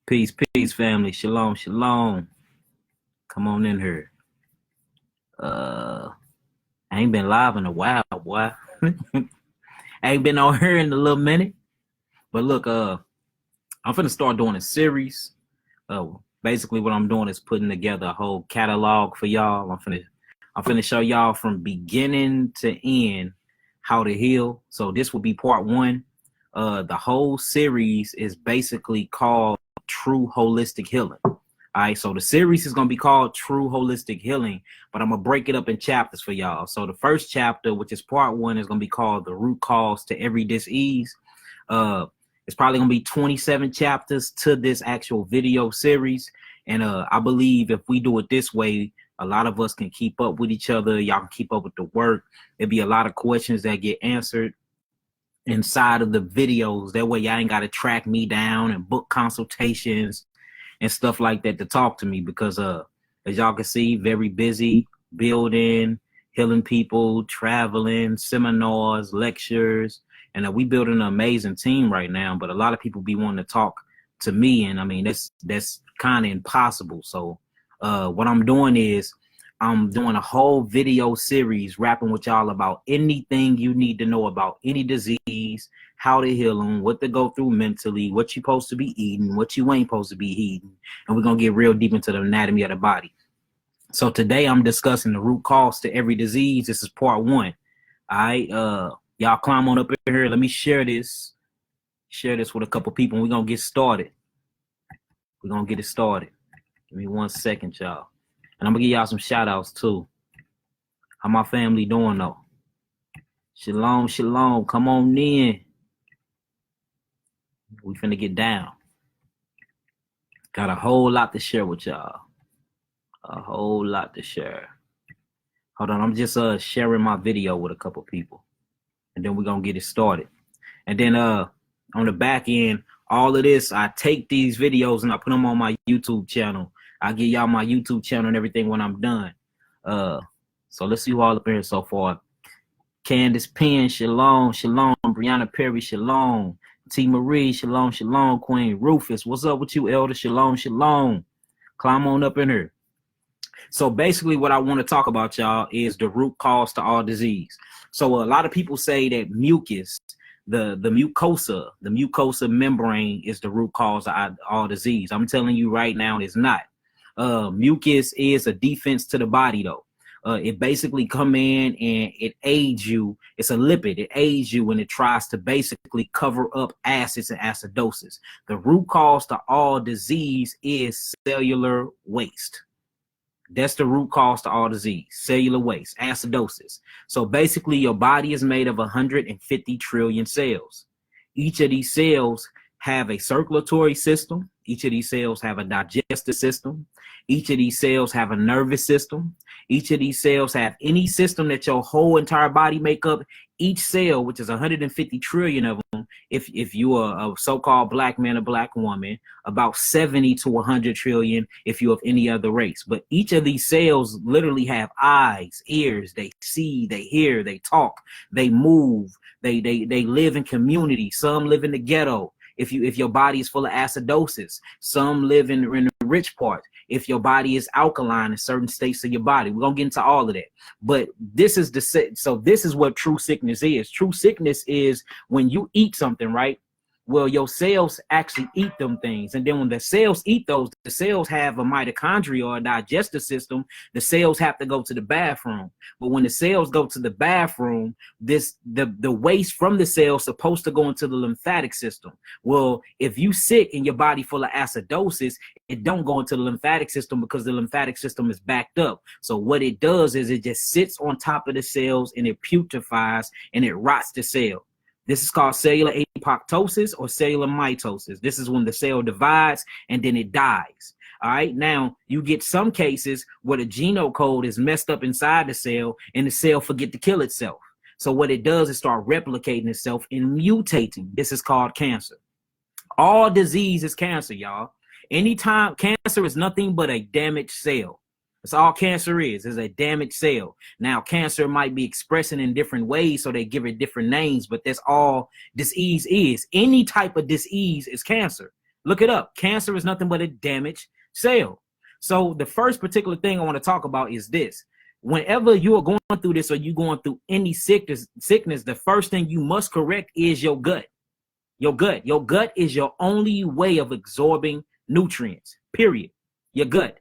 Peace, peace, family. Shalom, shalom. Come on in here. I ain't been live in a while, boy. I ain't been on here in a little minute. But look, I'm finna start doing a series. Basically what I'm doing is putting together a whole catalog for y'all. I'm finna show y'all from beginning to end how to heal. So this will be part one. The whole series is basically called True Holistic Healing. All right, so the series is gonna be called True Holistic Healing, but I'm gonna break it up in chapters for y'all. So the first chapter, which is part one, is gonna be called The Root Cause to Every Disease. It's probably gonna be 27 chapters to this actual video series, and I believe if we do it this way, a lot of us can keep up with each other. Y'all can keep up with the work. There'll be a lot of questions that get answered inside of the videos. That way y'all ain't got to track me down and book consultations and stuff like that to talk to me, because as y'all can see, very busy building, healing people, traveling, seminars, lectures, and we building an amazing team right now. But a lot of people be wanting to talk to me, and I mean that's kind of impossible. So what I'm doing is I'm doing a whole video series rapping with y'all about anything you need to know about any disease, how to heal them, what to go through mentally, what you're supposed to be eating, what you ain't supposed to be eating. And we're going to get real deep into the anatomy of the body. So today I'm discussing the root cause to every disease. This is part one. All right. Y'all climb on up in here. Let me share this with a couple people, and we're going to get started. We're going to get it started. Give me 1 second, y'all. And I'm going to give y'all some shout outs too. How my family doing though? Shalom, shalom. Come on in. We finna get down. Got a whole lot to share with y'all. A whole lot to share. Hold on, I'm just sharing my video with a couple people. And then we're going to get it started. And then on the back end, all of this, I take these videos and I put them on my YouTube channel. I'll give y'all my YouTube channel and everything when I'm done. So let's see who all up here so far. Candace Penn, shalom, shalom. Brianna Perry, shalom. T. Marie, shalom, shalom. Queen Rufus, what's up with you, Elder? Shalom, shalom. Climb on up in here. So basically what I want to talk about, y'all, is the root cause to all disease. So a lot of people say that mucus, the mucosa membrane is the root cause of all disease. I'm telling you right now, it's not. Mucus is a defense to the body, though. It basically come in and it aids you. It's a lipid. It aids you when it tries to basically cover up acids and acidosis. The root cause to all disease is cellular waste. That's the root cause to all disease, cellular waste, acidosis. So basically your body is made of 150 trillion cells. Each of these cells have a circulatory system. Each of these cells have a digestive system. Each of these cells have a nervous system. Each of these cells have any system that your whole entire body make up. Each cell, which is 150 trillion of them, if you are a so-called black man or black woman, about 70 to 100 trillion if you're of any other race. But each of these cells literally have eyes, ears, they see, they hear, they talk, they move, they live in community. Some live in the ghetto. If your body is full of acidosis, some live in the rich part. If your body is alkaline in certain states of your body, we're gonna get into all of that. But this is this is what true sickness is. True sickness is when you eat something, right? Well, your cells actually eat them things. And then when the cells eat those, the cells have a mitochondria or a digestive system. The cells have to go to the bathroom. But when the cells go to the bathroom, the waste from the cells supposed to go into the lymphatic system. Well, if you sick and your body full of acidosis, it don't go into the lymphatic system because the lymphatic system is backed up. So what it does is it just sits on top of the cells and it putrefies and it rots the cell. This is called cellular apoptosis or cellular mitosis. This is when the cell divides and then it dies. All right. Now you get some cases where the genome code is messed up inside the cell and the cell forget to kill itself. So what it does is start replicating itself and mutating. This is called cancer. All disease is cancer, y'all. Anytime cancer is nothing but a damaged cell. That's all cancer is a damaged cell. Now, cancer might be expressing in different ways, so they give it different names, but that's all disease is. Any type of disease is cancer. Look it up. Cancer is nothing but a damaged cell. So the first particular thing I want to talk about is this. Whenever you are going through this or you're going through any sickness, the first thing you must correct is your gut. Your gut. Your gut is your only way of absorbing nutrients, period. Your gut.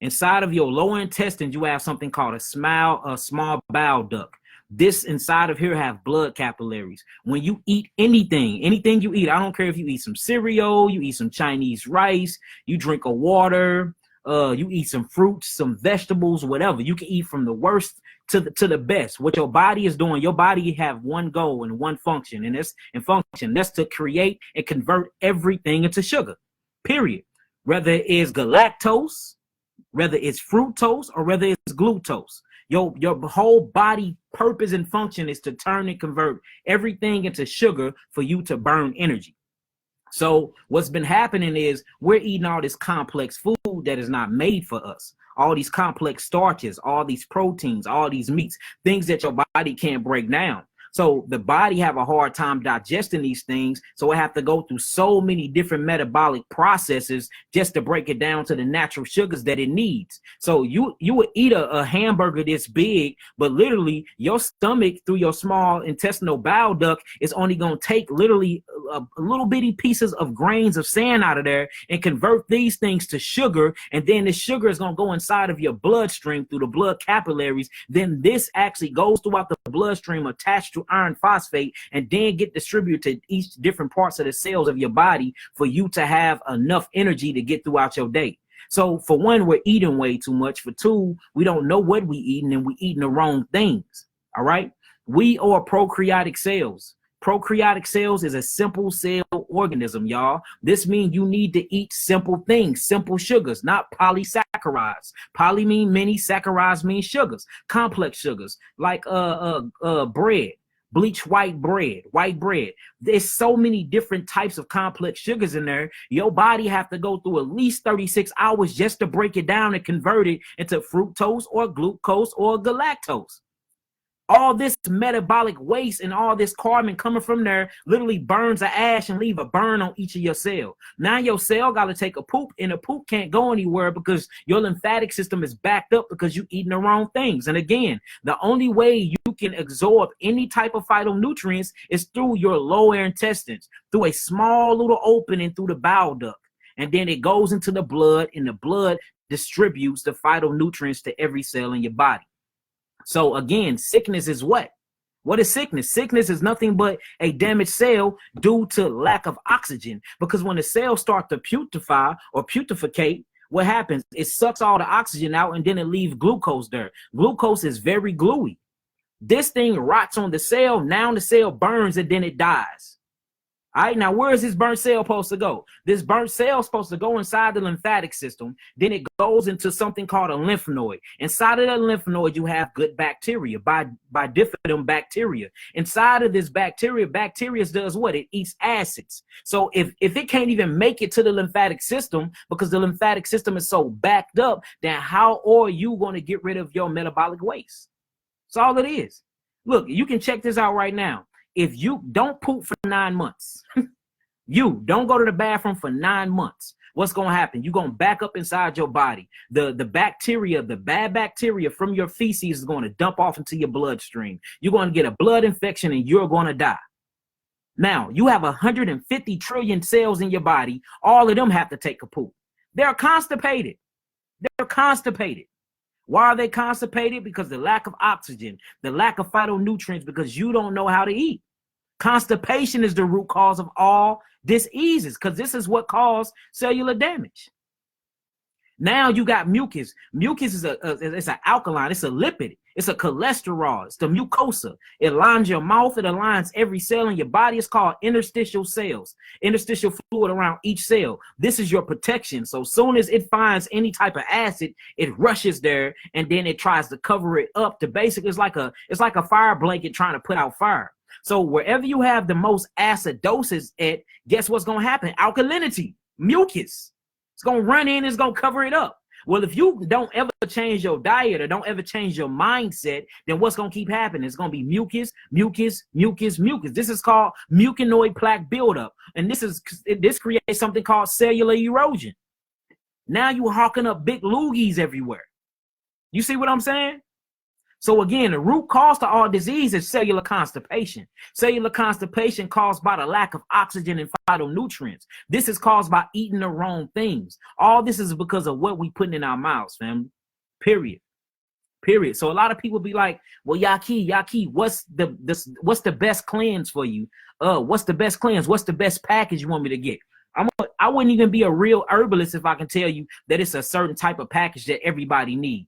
Inside of your lower intestines, you have something called a small bowel duct. This inside of here have blood capillaries. When you eat anything you eat, I don't care if you eat some cereal, you eat some Chinese rice, you drink a water, you eat some fruits, some vegetables, whatever. You can eat from the worst to the best. What your body is doing, your body have one goal and one function, and that's to create and convert everything into sugar, period. Whether it's galactose, whether it's fructose, or whether it's glucose. Your whole body purpose and function is to turn and convert everything into sugar for you to burn energy. So what's been happening is we're eating all this complex food that is not made for us. All these complex starches, all these proteins, all these meats, things that your body can't break down. So the body have a hard time digesting these things. So it have to go through so many different metabolic processes just to break it down to the natural sugars that it needs. So you would eat a hamburger this big, but literally your stomach through your small intestinal bowel duct is only going to take literally a little bitty pieces of grains of sand out of there and convert these things to sugar. And then the sugar is going to go inside of your bloodstream through the blood capillaries. Then this actually goes throughout the bloodstream attached to iron phosphate and then get distributed to each different parts of the cells of your body for you to have enough energy to get throughout your day. So for one, we're eating way too much. For two, we don't know what we eating and we eating the wrong things. All right. We are prokaryotic cells. Prokaryotic cells is a simple cell organism, y'all. This means you need to eat simple things, simple sugars, not polysaccharides. Poly mean many, saccharides mean sugars, complex sugars, like bread, bleached white bread. There's so many different types of complex sugars in there. Your body have to go through at least 36 hours just to break it down and convert it into fructose or glucose or galactose. All this metabolic waste and all this carbon coming from there literally burns the ash and leave a burn on each of your cells. Now your cell got to take a poop, and the poop can't go anywhere because your lymphatic system is backed up because you're eating the wrong things. And again, the only way you can absorb any type of phytonutrients is through your lower intestines, through a small little opening through the bowel duct. And then it goes into the blood, and the blood distributes the phytonutrients to every cell in your body. So again, sickness is what? What is sickness? Sickness is nothing but a damaged cell due to lack of oxygen. Because when the cells start to putrefy or putreficate, what happens? It sucks all the oxygen out and then it leaves glucose there. Glucose is very gluey. This thing rots on the cell. Now the cell burns and then it dies. All right, now where is this burnt cell supposed to go? This burnt cell is supposed to go inside the lymphatic system. Then it goes into something called a lymph node. Inside of that lymph node, you have good bacteria, bifidum bacteria. Inside of this bacteria does what? It eats acids. So if it can't even make it to the lymphatic system because the lymphatic system is so backed up, then how are you going to get rid of your metabolic waste? That's all it is. Look, you can check this out right now. If you don't poop for 9 months, you don't go to the bathroom for 9 months, what's going to happen? You're going to back up inside your body. The bacteria, the bad bacteria from your feces is going to dump off into your bloodstream. You're going to get a blood infection and you're going to die. Now, you have 150 trillion cells in your body. All of them have to take a poop. They're constipated. Why are they constipated? Because the lack of oxygen, the lack of phytonutrients, because you don't know how to eat. Constipation is the root cause of all diseases because this is what caused cellular damage. Now you got mucus. Mucus is it's an alkaline. It's a lipid. It's a cholesterol. It's the mucosa. It lines your mouth. It aligns every cell in your body. It's called interstitial cells. Interstitial fluid around each cell. This is your protection. So soon as it finds any type of acid, it rushes there and then it tries to cover it up. To basically, it's like a fire blanket trying to put out fire. So wherever you have the most acidosis at, guess what's going to happen? Alkalinity, mucus. It's going to run in, it's going to cover it up. Well, if you don't ever change your diet or don't ever change your mindset, then what's going to keep happening? It's going to be mucus, mucus, mucus, mucus. This is called mucinoid plaque buildup. And this creates something called cellular erosion. Now you're hawking up big loogies everywhere. You see what I'm saying? So again, the root cause to all disease is cellular constipation. Cellular constipation caused by the lack of oxygen and phytonutrients. This is caused by eating the wrong things. All this is because of what we put in our mouths, family. Period. So a lot of people be like, well, Yaki, what's the best cleanse for you? What's the best cleanse? What's the best package you want me to get? I wouldn't even be a real herbalist if I can tell you that it's a certain type of package that everybody needs.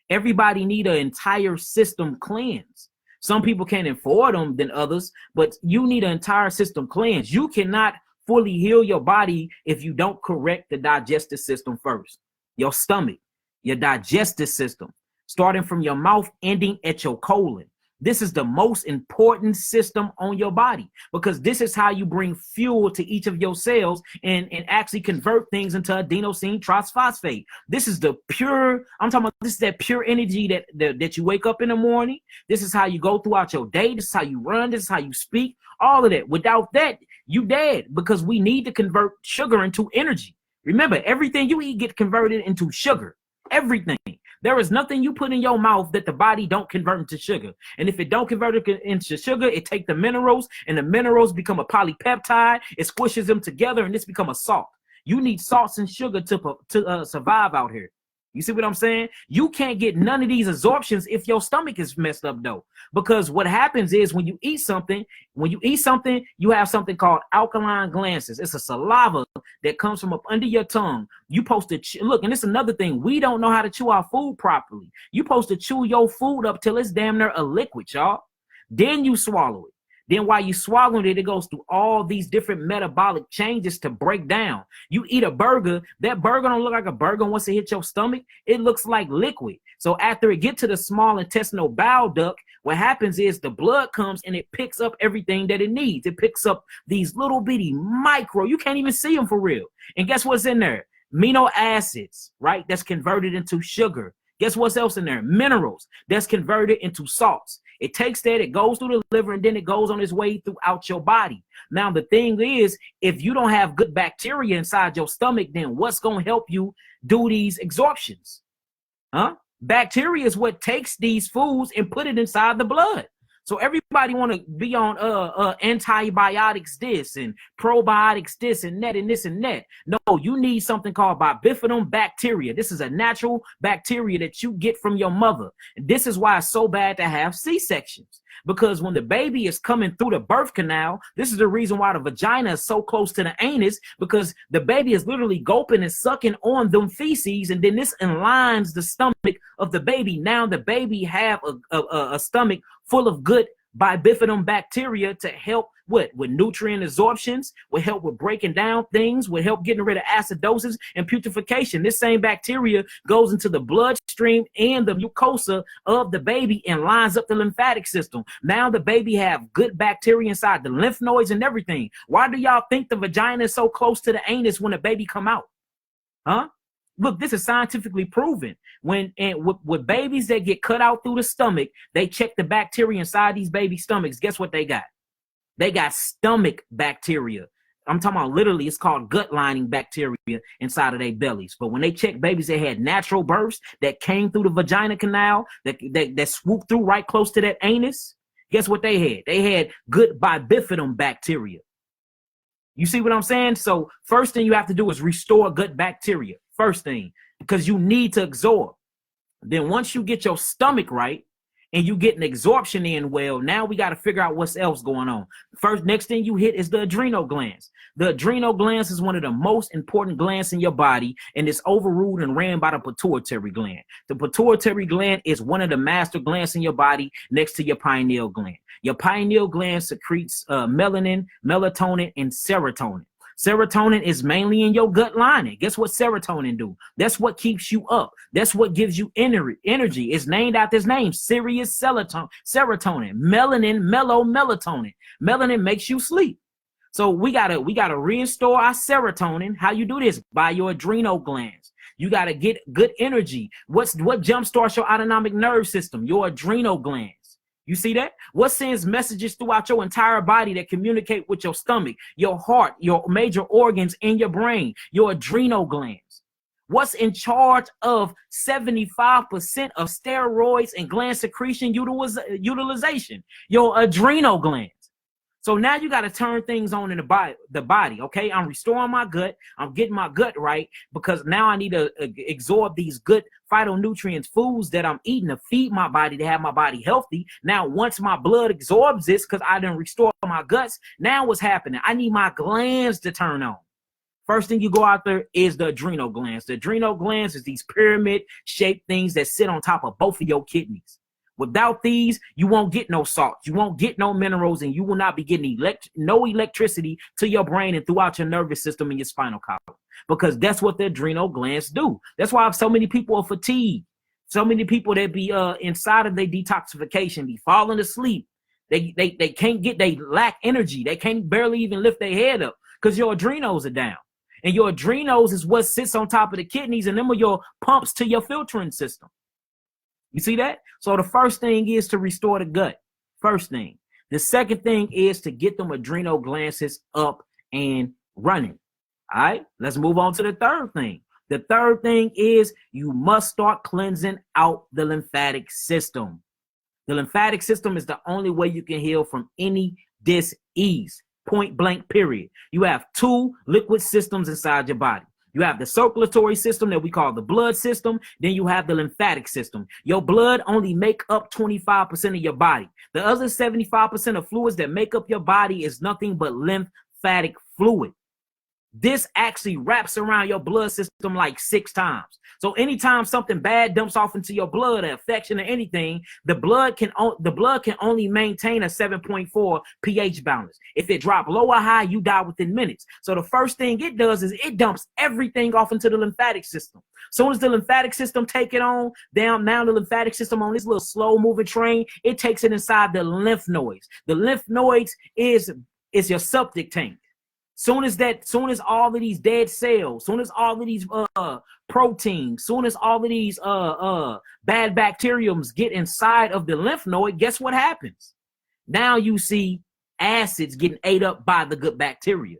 Everybody need an entire system cleanse. Some people can't afford them than others, but you need an entire system cleanse. You cannot fully heal your body if you don't correct the digestive system first. Your stomach, your digestive system, starting from your mouth, ending at your colon. This is the most important system on your body because this is how you bring fuel to each of your cells and actually convert things into adenosine triphosphate. This is the pure, I'm talking about this is that pure energy that you wake up in the morning. This is how you go throughout your day. This is how you run. This is how you speak. All of that. Without that, you dead because we need to convert sugar into energy. Remember, everything you eat gets converted into sugar. Everything. There is nothing you put in your mouth that the body don't convert into sugar. And if it don't convert it into sugar, it take the minerals and the minerals become a polypeptide. It squishes them together and this become a salt. You need salts and sugar to survive out here. You see what I'm saying? You can't get none of these absorptions if your stomach is messed up though. Because what happens is when you eat something, you have something called alkaline glands. It's a saliva that comes from up under your tongue. You supposed to look, and it's another thing. We don't know how to chew our food properly. You supposed to chew your food up till it's damn near a liquid, y'all. Then you swallow it. Then while you swallowing it, it goes through all these different metabolic changes to break down. You eat a burger, that burger don't look like a burger once it hits your stomach. It looks like liquid. So after it gets to the small intestinal bile duct, what happens is the blood comes and it picks up everything that it needs. It picks up these little bitty micro, you can't even see them for real. And guess what's in there? Amino acids, right? That's converted into sugar. Guess what's else in there? Minerals that's converted into salts. It takes that, it goes through the liver, and then it goes on its way throughout your body. Now, the thing is, if you don't have good bacteria inside your stomach, then what's going to help you do these absorptions? Bacteria is what takes these foods and put it inside the blood. So everybody want to be on antibiotics this and probiotics this and that and this and that. No, you need something called Bellefoutaine bacteria. This is a natural bacteria that you get from your mother. And this is why it's so bad to have C-sections. Because when the baby is coming through the birth canal, this is the reason why the vagina is so close to the anus, because the baby is literally gulping and sucking on them feces, and then this aligns the stomach of the baby. Now the baby have a stomach full of good Bellefoutaine bacteria to help with nutrient absorptions, will help with breaking down things, will help getting rid of acidosis and putrefaction. This same bacteria goes into the bloodstream and the mucosa of the baby and lines up the lymphatic system. Now the baby have good bacteria inside the lymph nodes and everything. Why do y'all think the vagina is so close to the anus when the baby come out? Look, this is scientifically proven. With babies that get cut out through the stomach, they check the bacteria inside these baby stomachs. Guess what they got? They got stomach bacteria. I'm talking about literally, it's called gut lining bacteria inside of their bellies. But when they check babies that had natural births that came through the vagina canal, that swooped through right close to that anus, guess what they had? They had good Bellefoutaine bacteria. You see what I'm saying? So first thing you have to do is restore gut bacteria. First thing, because you need to absorb. Then once you get your stomach right and you get an absorption in well, now we got to figure out what's else going on. Next thing you hit is the adrenal glands. The adrenal glands is one of the most important glands in your body, and it's overruled and ran by the pituitary gland. The pituitary gland is one of the master glands in your body next to your pineal gland. Your pineal gland secretes melanin, melatonin, and serotonin. Serotonin is mainly in your gut lining. Guess what serotonin do? That's what keeps you up. That's what gives you energy. It's named after his name, Sirius serotonin. Melanin, melatonin. Melanin makes you sleep. So we gotta restore our serotonin. How you do this? By your adrenal glands. You got to get good energy. What jumpstarts your autonomic nerve system? Your adrenal glands. You see that? What sends messages throughout your entire body that communicate with your stomach, your heart, your major organs in your brain, your adrenal glands? What's in charge of 75% of steroids and gland secretion utilization? Your adrenal glands. So now you got to turn things on in the body, okay? I'm restoring my gut. I'm getting my gut right because now I need to absorb these good phytonutrients, foods that I'm eating to feed my body, to have my body healthy. Now, once my blood absorbs this because I didn't restore my guts, now what's happening? I need my glands to turn on. First thing you go out there is the adrenal glands. The adrenal glands is these pyramid-shaped things that sit on top of both of your kidneys. Without these, you won't get no salt, you won't get no minerals, and you will not be getting no electricity to your brain and throughout your nervous system and your spinal column, because that's what the adrenal glands do. That's why so many people are fatigued. So many people that be inside of their detoxification, be falling asleep. They can't get, they lack energy. They can't barely even lift their head up because your adrenals are down. And your adrenals is what sits on top of the kidneys, and them are your pumps to your filtering system. You see that? So the first thing is to restore the gut. First thing. The second thing is to get them adrenal glands up and running. All right, let's move on to the third thing. The third thing is you must start cleansing out the lymphatic system. The lymphatic system is the only way you can heal from any disease. Point blank, period. You have two liquid systems inside your body. You have the circulatory system that we call the blood system. Then you have the lymphatic system. Your blood only make up 25% of your body. The other 75% of fluids that make up your body is nothing but lymphatic fluid. This actually wraps around your blood system like 6 times. So anytime something bad dumps off into your blood, an infection or anything, the blood can only maintain a 7.4 pH balance. If it drop low or high, you die within minutes. So the first thing it does is it dumps everything off into the lymphatic system. Soon as the lymphatic system take it on down, now the lymphatic system on this little slow moving train, it takes it inside the lymph nodes. The lymph nodes is your septic tank. Soon as all of these dead cells, soon as all of these proteins, soon as all of these bad bacteriums get inside of the lymph node, guess what happens? Now you see acids getting ate up by the good bacteria.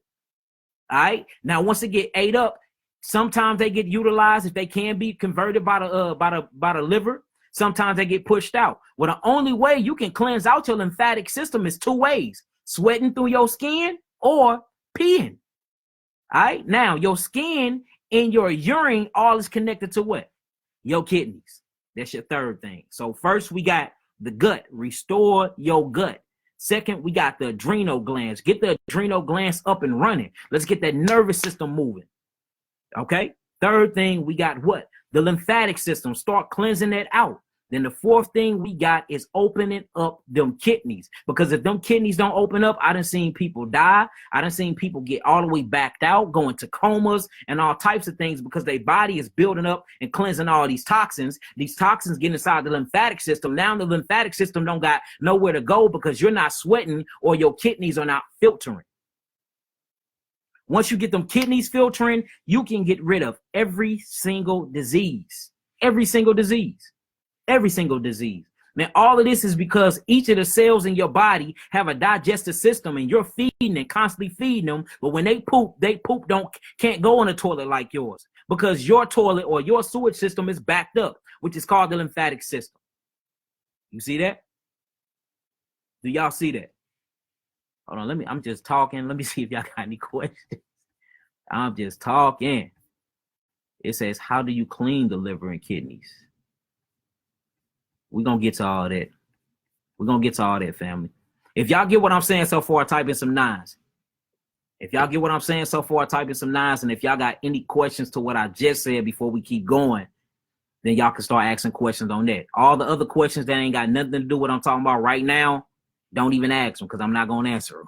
All right. Now once they get ate up, sometimes they get utilized if they can be converted by the liver. Sometimes they get pushed out. Well, the only way you can cleanse out your lymphatic system is 2 ways: sweating through your skin or peeing. All right. Now your skin and your urine all is connected to what? Your kidneys. That's your third thing. So first we got the gut. Restore your gut. Second, we got the adrenal glands. Get the adrenal glands up and running. Let's get that nervous system moving. Okay. Third thing, we got what? The lymphatic system. Start cleansing that out. Then the fourth thing we got is opening up them kidneys. Because if them kidneys don't open up, I done seen people die. I done seen people get all the way backed out, going to comas and all types of things because their body is building up and cleansing all these toxins. These toxins get inside the lymphatic system. Now the lymphatic system don't got nowhere to go because you're not sweating or your kidneys are not filtering. Once you get them kidneys filtering, you can get rid of every single disease. Every single disease. Every single disease. Man, all of this is because each of the cells in your body have a digestive system and you're feeding and constantly feeding them. But when they poop can't go in a toilet like yours because your toilet or your sewage system is backed up, which is called the lymphatic system. You see that? Do y'all see that? Hold on, I'm just talking. Let me see if y'all got any questions. I'm just talking. It says, how do you clean the liver and kidneys? We're going to get to all that. We're going to get to all that, family. If y'all get what I'm saying so far, type in some 9s. If y'all get what I'm saying so far, type in some 9s. And if y'all got any questions to what I just said before we keep going, then y'all can start asking questions on that. All the other questions that ain't got nothing to do with what I'm talking about right now, don't even ask them because I'm not going to answer them.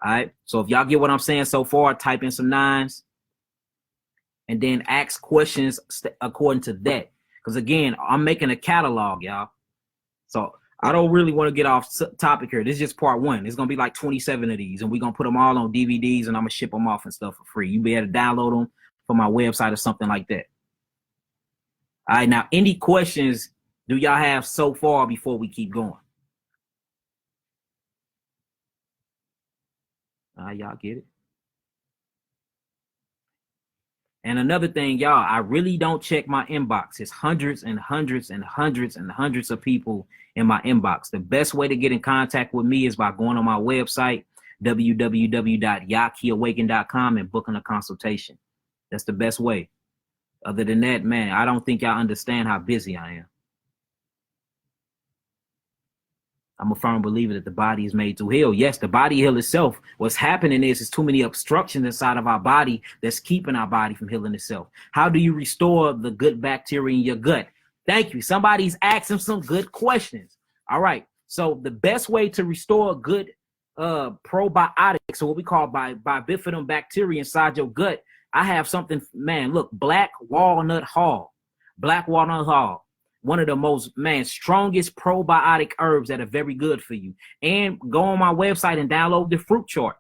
All right. So if y'all get what I'm saying so far, type in some 9s. And then ask questions according to that. Because, again, I'm making a catalog, y'all. So I don't really want to get off topic here. This is just part 1. It's going to be like 27 of these. And we're going to put them all on DVDs, and I'm going to ship them off and stuff for free. You'll be able to download them for my website or something like that. All right, now, any questions do y'all have so far before we keep going? Y'all get it? And another thing, y'all, I really don't check my inbox. It's hundreds and hundreds and hundreds and hundreds of people in my inbox. The best way to get in contact with me is by going on my website, www.yakiawaken.com, and booking a consultation. That's the best way. Other than that, man, I don't think y'all understand how busy I am. I'm a firm believer that the body is made to heal. Yes, the body heal itself. What's happening is too many obstructions inside of our body that's keeping our body from healing itself. How do you restore the good bacteria in your gut? Thank you. Somebody's asking some good questions. All right. So the best way to restore good probiotics, so what we call Bellefoutaine bacteria inside your gut, I have something, man, look, black walnut hull. Black walnut hull. One of the most, strongest probiotic herbs that are very good for you. And go on my website and download the fruit chart.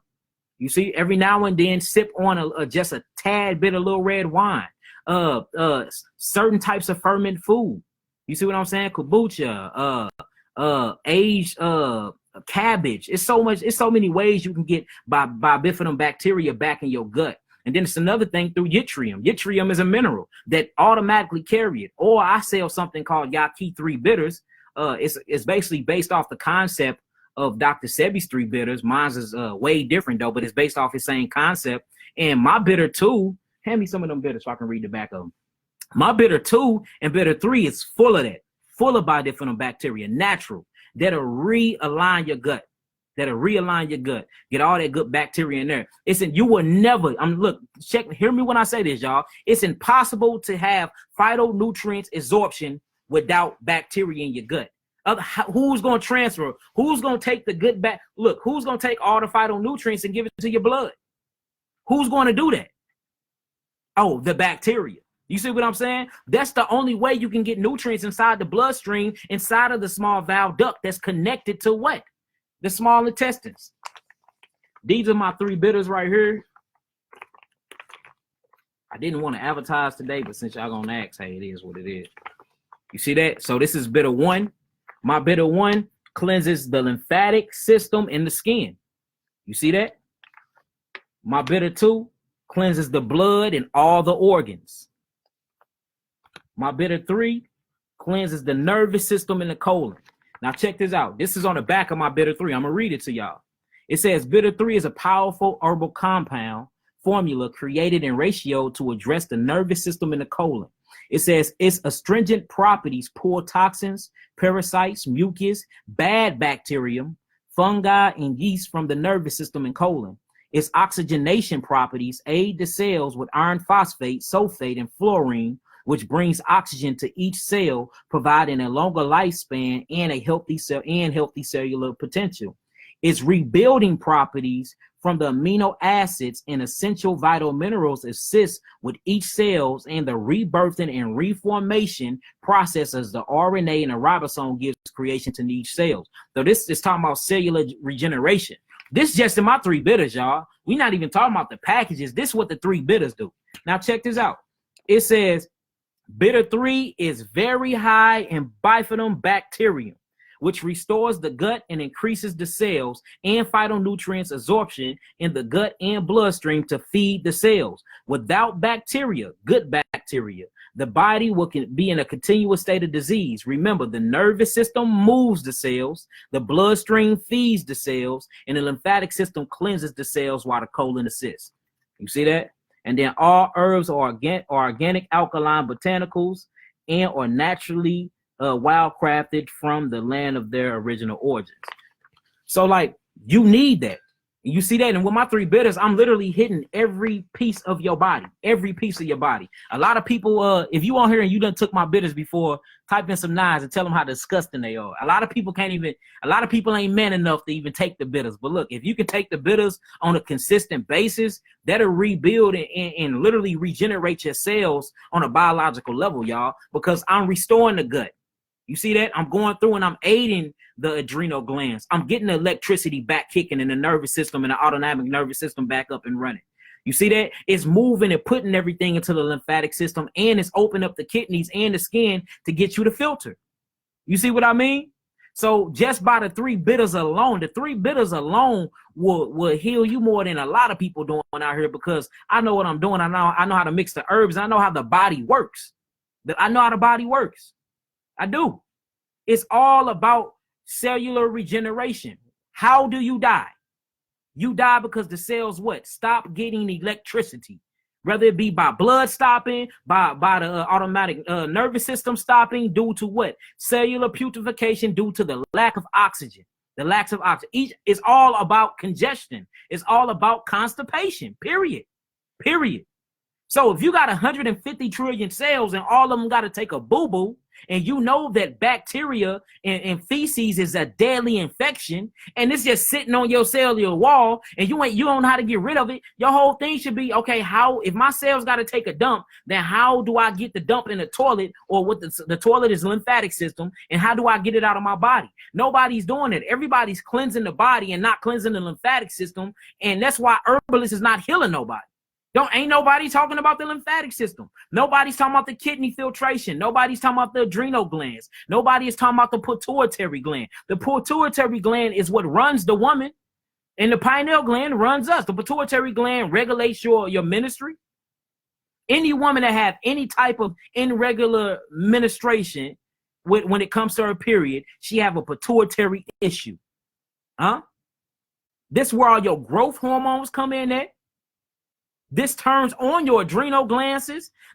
You see, every now and then sip on just a tad bit of little red wine. Certain types of fermented food. You see what I'm saying? Kombucha, aged cabbage. It's so many ways you can get Bellefoutaine bacteria back in your gut. And then it's another thing through yttrium. Yttrium is a mineral that automatically carry it. Or I sell something called Yaki 3 bitters. It's basically based off the concept of Dr. Sebi's 3 bitters. Mine's is way different though, but it's based off the same concept. And my bitter 2, hand me some of them bitters so I can read the back of them. My bitter 2 and bitter 3 is full of that, full of Bellefoutaine bacteria, natural, that'll realign your gut. That'll realign your gut, get all that good bacteria in there. You will never, hear me when I say this, y'all. It's impossible to have phytonutrients absorption without bacteria in your gut. Who's going to transfer? Who's going to take the good back? Look, who's going to take all the phytonutrients and give it to your blood? Who's going to do that? Oh, the bacteria. You see what I'm saying? That's the only way you can get nutrients inside the bloodstream, inside of the small bowel duct that's connected to what? The small intestines. These are my 3 bitters right here. I didn't want to advertise today, but since y'all gonna ask, hey, it is what it is. You see that? So this is bitter 1. My bitter 1 cleanses the lymphatic system in the skin. You see that? My bitter 2 cleanses the blood and all the organs. My bitter 3 cleanses the nervous system in the colon. Now check this out. This is on the back of my bitter 3. I'm going to read it to y'all. It says bitter 3 is a powerful herbal compound formula created in ratio to address the nervous system in the colon. It says its astringent properties pull toxins, parasites, mucus, bad bacterium, fungi, and yeast from the nervous system and colon. Its oxygenation properties aid the cells with iron phosphate, sulfate, and fluorine, which brings oxygen to each cell, providing a longer lifespan and a healthy cell and healthy cellular potential. Its rebuilding properties from the amino acids and essential vital minerals assist with each cells and the rebirthing and reformation processes the RNA and the ribosome gives creation to each cells. So this is talking about cellular regeneration. This just in my 3 bitters, y'all. We're not even talking about the packages. This is what the 3 bitters do. Now check this out. It says bitter 3 is very high in Bellefoutaine bacterium, which restores the gut and increases the cells and phytonutrients absorption in the gut and bloodstream to feed the cells. Without bacteria, good bacteria, the body will be in a continuous state of disease. Remember, the nervous system moves the cells, the bloodstream feeds the cells, and the lymphatic system cleanses the cells while the colon assists. You see that? And then all herbs are organic alkaline botanicals and are naturally wildcrafted from the land of their original origins. So like you need that. You see that? And with my 3 bitters, I'm literally hitting every piece of your body, every piece of your body. A lot of people, if you on here and you done took my bitters before, type in some 9s and tell them how disgusting they are. A lot of people ain't man enough to even take the bitters. But look, if you can take the bitters on a consistent basis, that'll rebuild and literally regenerate your cells on a biological level, y'all, because I'm restoring the gut. You see that? I'm going through and I'm aiding the adrenal glands. I'm getting the electricity back kicking in the nervous system and the autonomic nervous system back up and running. You see that? It's moving and putting everything into the lymphatic system, and it's opening up the kidneys and the skin to get you to filter. You see what I mean? So just by the 3 bitters alone, the 3 bitters alone will heal you more than a lot of people doing out here, because I know what I'm doing. I know how to mix the herbs. I know how the body works. I know how the body works. I do. It's all about cellular regeneration. How do you die? You die because the cells stop getting electricity, whether it be by blood stopping, by the automatic nervous system stopping, due to what? Cellular putrefaction, due to the lack of oxygen. The lack of oxygen. It's all about congestion. It's all about constipation, period. So if you got 150 trillion cells and all of them got to take a boo-boo, and you know that bacteria and feces is a deadly infection, and it's just sitting on your cellular wall, and you don't know how to get rid of it, your whole thing should be, okay, if my cells got to take a dump, then how do I get the dump in the toilet, or what the toilet is lymphatic system, and how do I get it out of my body? Nobody's doing it. Everybody's cleansing the body and not cleansing the lymphatic system, and that's why herbalists is not healing nobody. Ain't nobody talking about the lymphatic system. Nobody's talking about the kidney filtration. Nobody's talking about the adrenal glands. Nobody is talking about the pituitary gland. The pituitary gland is what runs the woman, and the pineal gland runs us. The pituitary gland regulates your ministry. Any woman that have any type of irregular menstruation, when it comes to her period, she have a pituitary issue. This is where all your growth hormones come in at. This turns on your adrenal glands,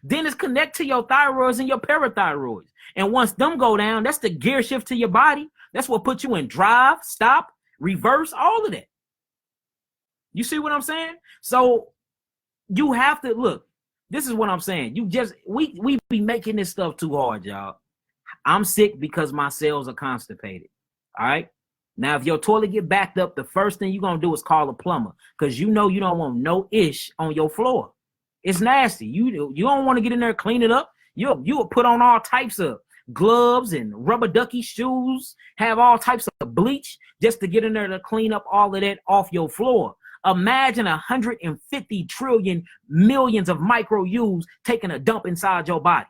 then it's connected to your thyroids and your parathyroids. And once them go down, that's the gear shift to your body. That's what puts you in drive, stop, reverse, all of that. You see what I'm saying? So you have to look. This is what I'm saying. We be making this stuff too hard, y'all. I'm sick because my cells are constipated. All right. Now, if your toilet get backed up, the first thing you're going to do is call a plumber, because you know you don't want no ish on your floor. It's nasty. You don't want to get in there and clean it up. You'll put on all types of gloves and rubber ducky shoes, have all types of bleach just to get in there to clean up all of that off your floor. Imagine 150 trillion millions of micro U's taking a dump inside your body.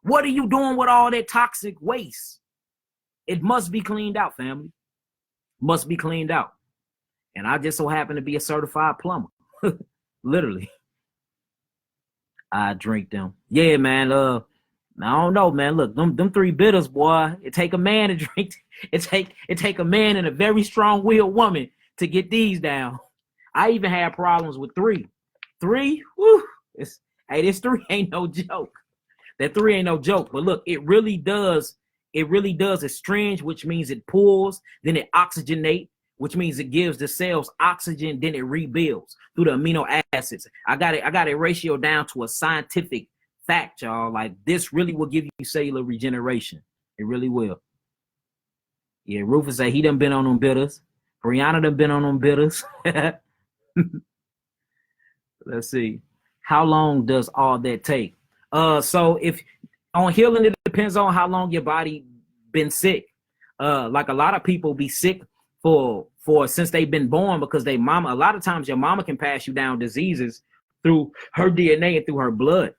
What are you doing with all that toxic waste? It must be cleaned out, family. Must be cleaned out. And I just so happen to be a certified plumber. Literally. I drink them. Yeah, man. I don't know, man. Look, them 3 bitters, boy. It take a man to drink. It take a man and a very strong-willed woman to get these down. I even had problems with 3. 3, whoo. This 3 ain't no joke. That 3 ain't no joke. But look, it really does astringe, which means it pulls, then it oxygenate, which means it gives the cells oxygen, then it rebuilds through the amino acids. I got it ratio down to a scientific fact, y'all. Like, this really will give you cellular regeneration. It really will. Yeah, Rufus said he done been on them bitters. Brianna done been on them bitters. Let's see. How long does all that take? So if on healing, it depends on how long your body been sick. Like a lot of people be sick for since they've been born, because they mama, a lot of times your mama can pass you down diseases through her DNA and through her blood.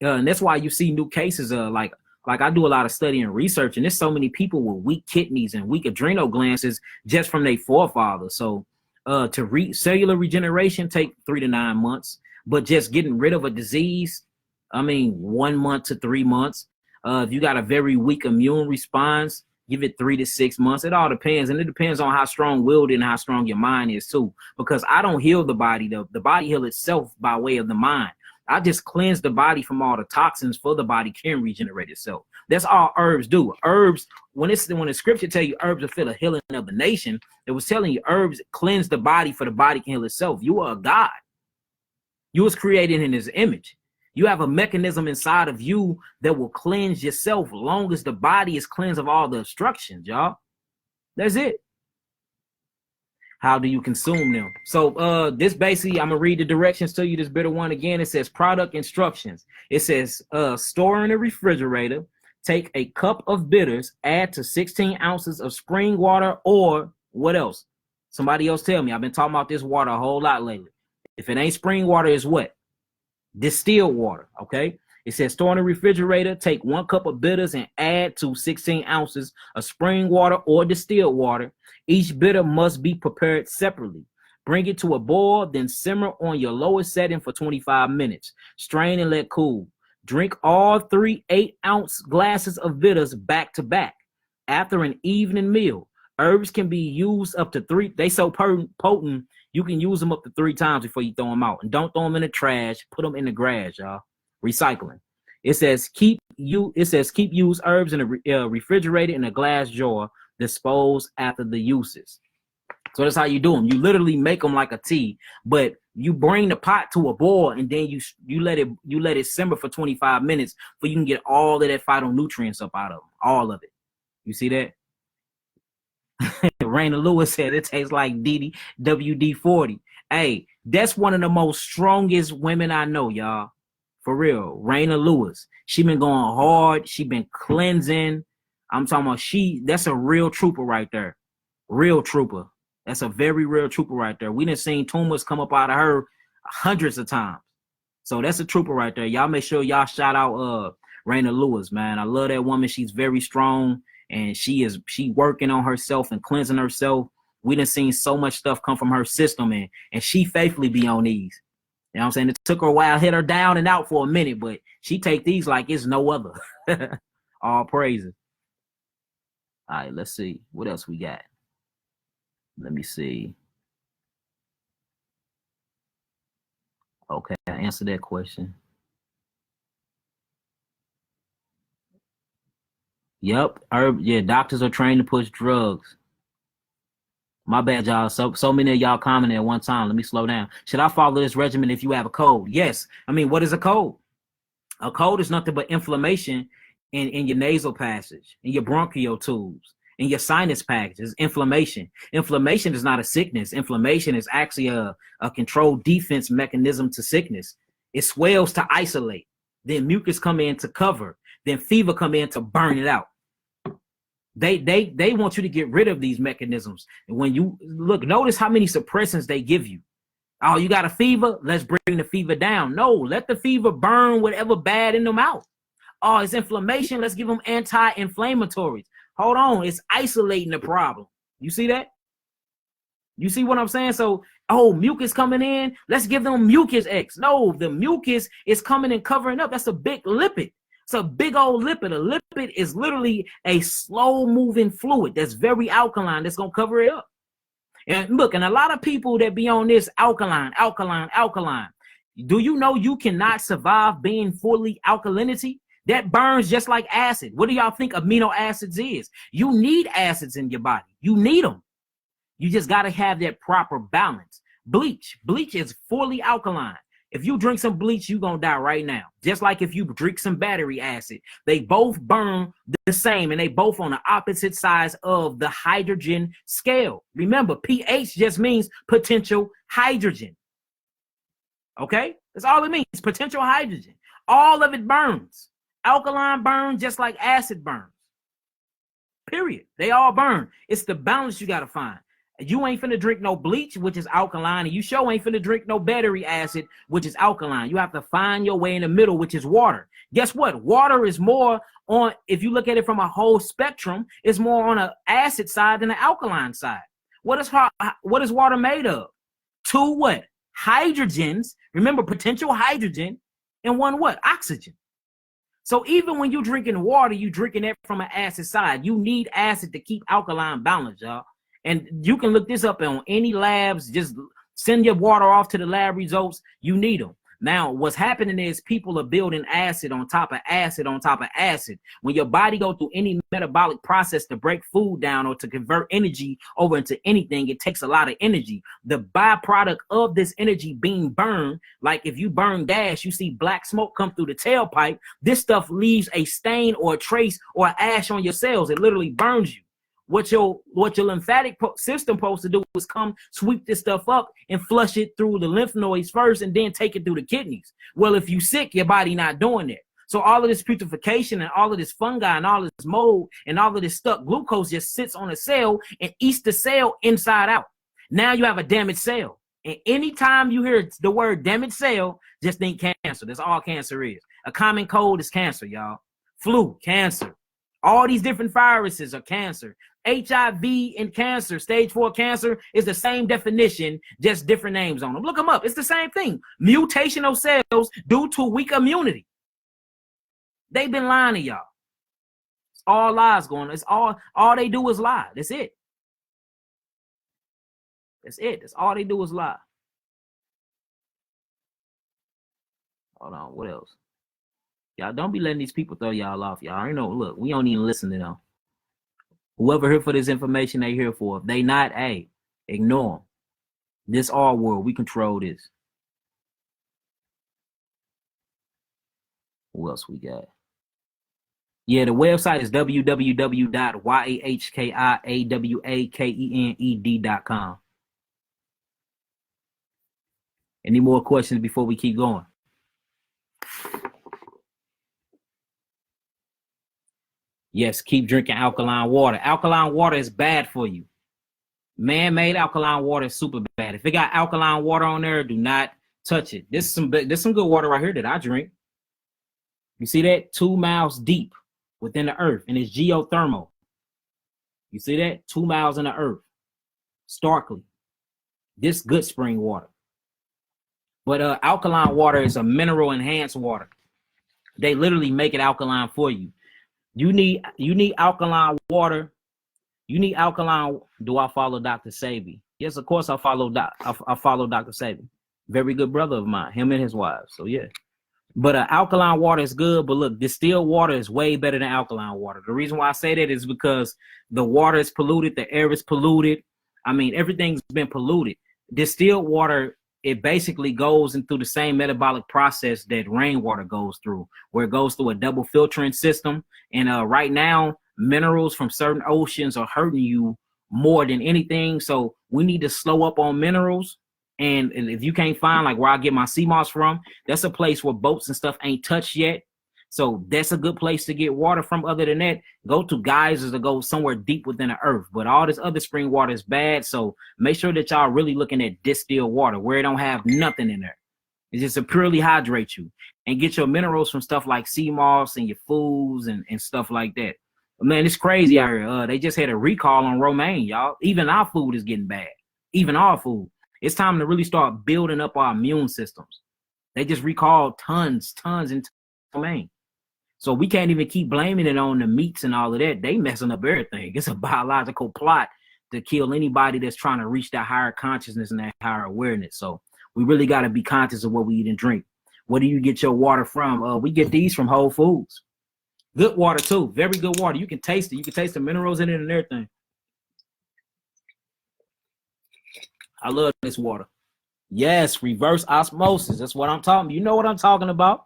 And that's why you see new cases like I do a lot of study and research, and there's so many people with weak kidneys and weak adrenal glands just from their forefathers. So cellular regeneration take 3 to 9 months, but just getting rid of a disease, 1 month to 3 months. If you got a very weak immune response, give it 3 to 6 months. It all depends. And it depends on how strong-willed and how strong your mind is too. Because I don't heal the body. The body heals itself by way of the mind. I just cleanse the body from all the toxins for the body can regenerate itself. That's all herbs do. Herbs, when the scripture tell you herbs will feel a healing of the nation, it was telling you herbs cleanse the body for the body can heal itself. You are a God. You was created in his image. You have a mechanism inside of you that will cleanse yourself long as the body is cleansed of all the obstructions, y'all. That's it. How do you consume them? So this basically, I'm going to read the directions to you, this bitter one again. It says product instructions. It says store in a refrigerator, take a cup of bitters, add to 16 ounces of spring water, or what else? Somebody else tell me. I've been talking about this water a whole lot lately. If it ain't spring water, it's what? Distilled water, okay? It says store in the refrigerator, take 1 cup of bitters and add to 16 ounces of spring water or distilled water. Each bitter must be prepared separately. Bring it to a boil, then simmer on your lowest setting for 25 minutes. Strain and let cool. Drink all 3 8-ounce glasses of bitters back to back. After an evening meal, herbs can be used up to 3. They so potent, you can use them up to 3 times before you throw them out. And don't throw them in the trash. Put them in the grass, y'all. Recycling. It says keep used herbs in a refrigerator in a glass jar. Dispose after the uses. So that's how you do them. You literally make them like a tea, but you bring the pot to a boil and then you let it simmer for 25 minutes so you can get all of that phytonutrients up out of them. All of it. You see that? Raina Lewis said it tastes like WD-40. Hey, that's one of the most strongest women I know, y'all. For real. Raina Lewis. She been going hard. She been cleansing. I'm talking about that's a real trooper right there. Real trooper. That's a very real trooper right there. We done seen tumors come up out of her hundreds of times. So that's a trooper right there. Y'all make sure y'all shout out Raina Lewis, man. I love that woman. She's very strong and she working on herself and cleansing herself. We done seen so much stuff come from her system and she faithfully be on these. You know what I'm saying? It took her a while, hit her down and out for a minute, but she take these like it's no other. All praises. All right, let's see. What else we got? Let me see. Okay, I answered that question. Yep. Yeah, doctors are trained to push drugs. My bad, y'all. So many of y'all commented at one time. Let me slow down. Should I follow this regimen if you have a cold? Yes. I mean, what is a cold? A cold is nothing but inflammation in your nasal passage, in your bronchial tubes, in your sinus packages. Inflammation. Inflammation is not a sickness. Inflammation is actually a controlled defense mechanism to sickness. It swells to isolate. Then mucus come in to cover. Then fever come in to burn it out. They want you to get rid of these mechanisms. And when you look, notice how many suppressants they give you. Oh, you got a fever? Let's bring the fever down. No, let the fever burn whatever bad in them out. Oh, it's inflammation. Let's give them anti-inflammatories. Hold on. It's isolating the problem. You see that? You see what I'm saying? So, oh, mucus coming in. Let's give them mucus X. No, the mucus is coming and covering up. That's a big lipid. It's a big old lipid. A lipid is literally a slow moving fluid that's very alkaline that's going to cover it up. And look, and a lot of people that be on this alkaline. Do you know you cannot survive being fully alkalinity? That burns just like acid. What do y'all think amino acids is? You need acids in your body. You need them. You just got to have that proper balance. Bleach is fully alkaline. If you drink some bleach, you're going to die right now. Just like if you drink some battery acid. They both burn the same, and they both on the opposite sides of the hydrogen scale. Remember, pH just means potential hydrogen. Okay? That's all it means, potential hydrogen. All of it burns. Alkaline burns just like acid burns. Period. They all burn. It's the balance you got to find. You ain't finna drink no bleach, which is alkaline, and you sure ain't finna drink no battery acid, which is alkaline. You have to find your way in the middle, which is water. Guess what? Water is more on, if you look at it from a whole spectrum, it's more on an acid side than the alkaline side. What is water made of? 2 what? Hydrogens. Remember, potential hydrogen, and 1 what? Oxygen. So even when you're drinking water, you're drinking it from an acid side. You need acid to keep alkaline balanced, y'all. And you can look this up on any labs. Just send your water off to the lab results. You need them. Now, what's happening is people are building acid on top of acid on top of acid. When your body goes through any metabolic process to break food down or to convert energy over into anything, it takes a lot of energy. The byproduct of this energy being burned, like if you burn gas, you see black smoke come through the tailpipe. This stuff leaves a stain or a trace or ash on your cells. It literally burns you. What your lymphatic system supposed to do is come sweep this stuff up and flush it through the lymph nodes first and then take it through the kidneys. Well, if you sick, your body not doing that. So all of this putrefaction and all of this fungi and all of this mold and all of this stuck glucose just sits on a cell and eats the cell inside out. Now you have a damaged cell. And anytime you hear the word damaged cell, just think cancer. That's all cancer is. A common cold is cancer, y'all. Flu, cancer. All these different viruses are cancer. HIV and cancer, stage 4 cancer, is the same definition, just different names on them. Look them up. It's the same thing. Mutational cells due to weak immunity. They've been lying to y'all. It's all lies going on. It's all they do is lie. That's it. That's it. That's all they do is lie. Hold on. What else? Y'all don't be letting these people throw y'all off. Y'all already know. Look, we don't even listen to them. Whoever here for this information, they here for. If they not, hey, ignore them. This our world. We control this. Who else we got? Yeah, the website is www.yahkiawakened.com. Any more questions before we keep going? Yes, keep drinking alkaline water. Alkaline water is bad for you. Man-made alkaline water is super bad. If it got alkaline water on there, do not touch it. This is some good water right here that I drink. You see that? 2 miles deep within the earth, and it's geothermal. You see that? 2 miles in the earth. Starkly. This good spring water. But alkaline water is a mineral enhanced water. They literally make it alkaline for you. You need alkaline water. You need alkaline. Do I follow Dr. Sabi? Yes, of course I follow Dr. Sabi. Very good brother of mine, him and his wife. So yeah. But alkaline water is good. But look, distilled water is way better than alkaline water. The reason why I say that is because the water is polluted, the air is polluted. I mean, everything's been polluted. Distilled water, it basically goes through the same metabolic process that rainwater goes through, where it goes through a double filtering system. And right now, minerals from certain oceans are hurting you more than anything. So we need to slow up on minerals. And if you can't find like where I get my sea moss from, that's a place where boats and stuff ain't touched yet. So that's a good place to get water from. Other than that, go to geysers or go somewhere deep within the earth. But all this other spring water is bad. So make sure that y'all really looking at distilled water where it don't have nothing in there. It's just to purely hydrate you and get your minerals from stuff like sea moss and your foods and stuff like that. But man, it's crazy out here. They just had a recall on romaine, y'all. Even our food is getting bad. Even our food. It's time to really start building up our immune systems. They just recalled tons in romaine. So we can't even keep blaming it on the meats and all of that. They messing up everything. It's a biological plot to kill anybody that's trying to reach that higher consciousness and that higher awareness. So we really got to be conscious of what we eat and drink. Where do you get your water from? We get these from Whole Foods. Good water too. Very good water. You can taste it. You can taste the minerals in it and everything. I love this water. Yes, reverse osmosis. That's what I'm talking about. You know what I'm talking about.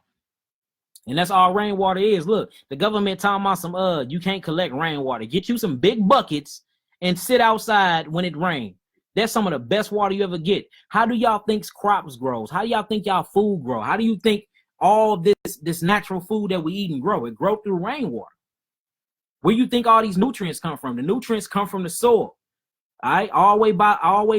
And that's all rainwater is. Look, the government talking about some, you can't collect rainwater. Get you some big buckets and sit outside when it rains. That's some of the best water you ever get. How do y'all think crops grows? How do y'all think y'all food grow? How do you think all this natural food that we eat and grow? It grow through rainwater. Where you think all these nutrients come from? The nutrients come from the soil. All right, all the way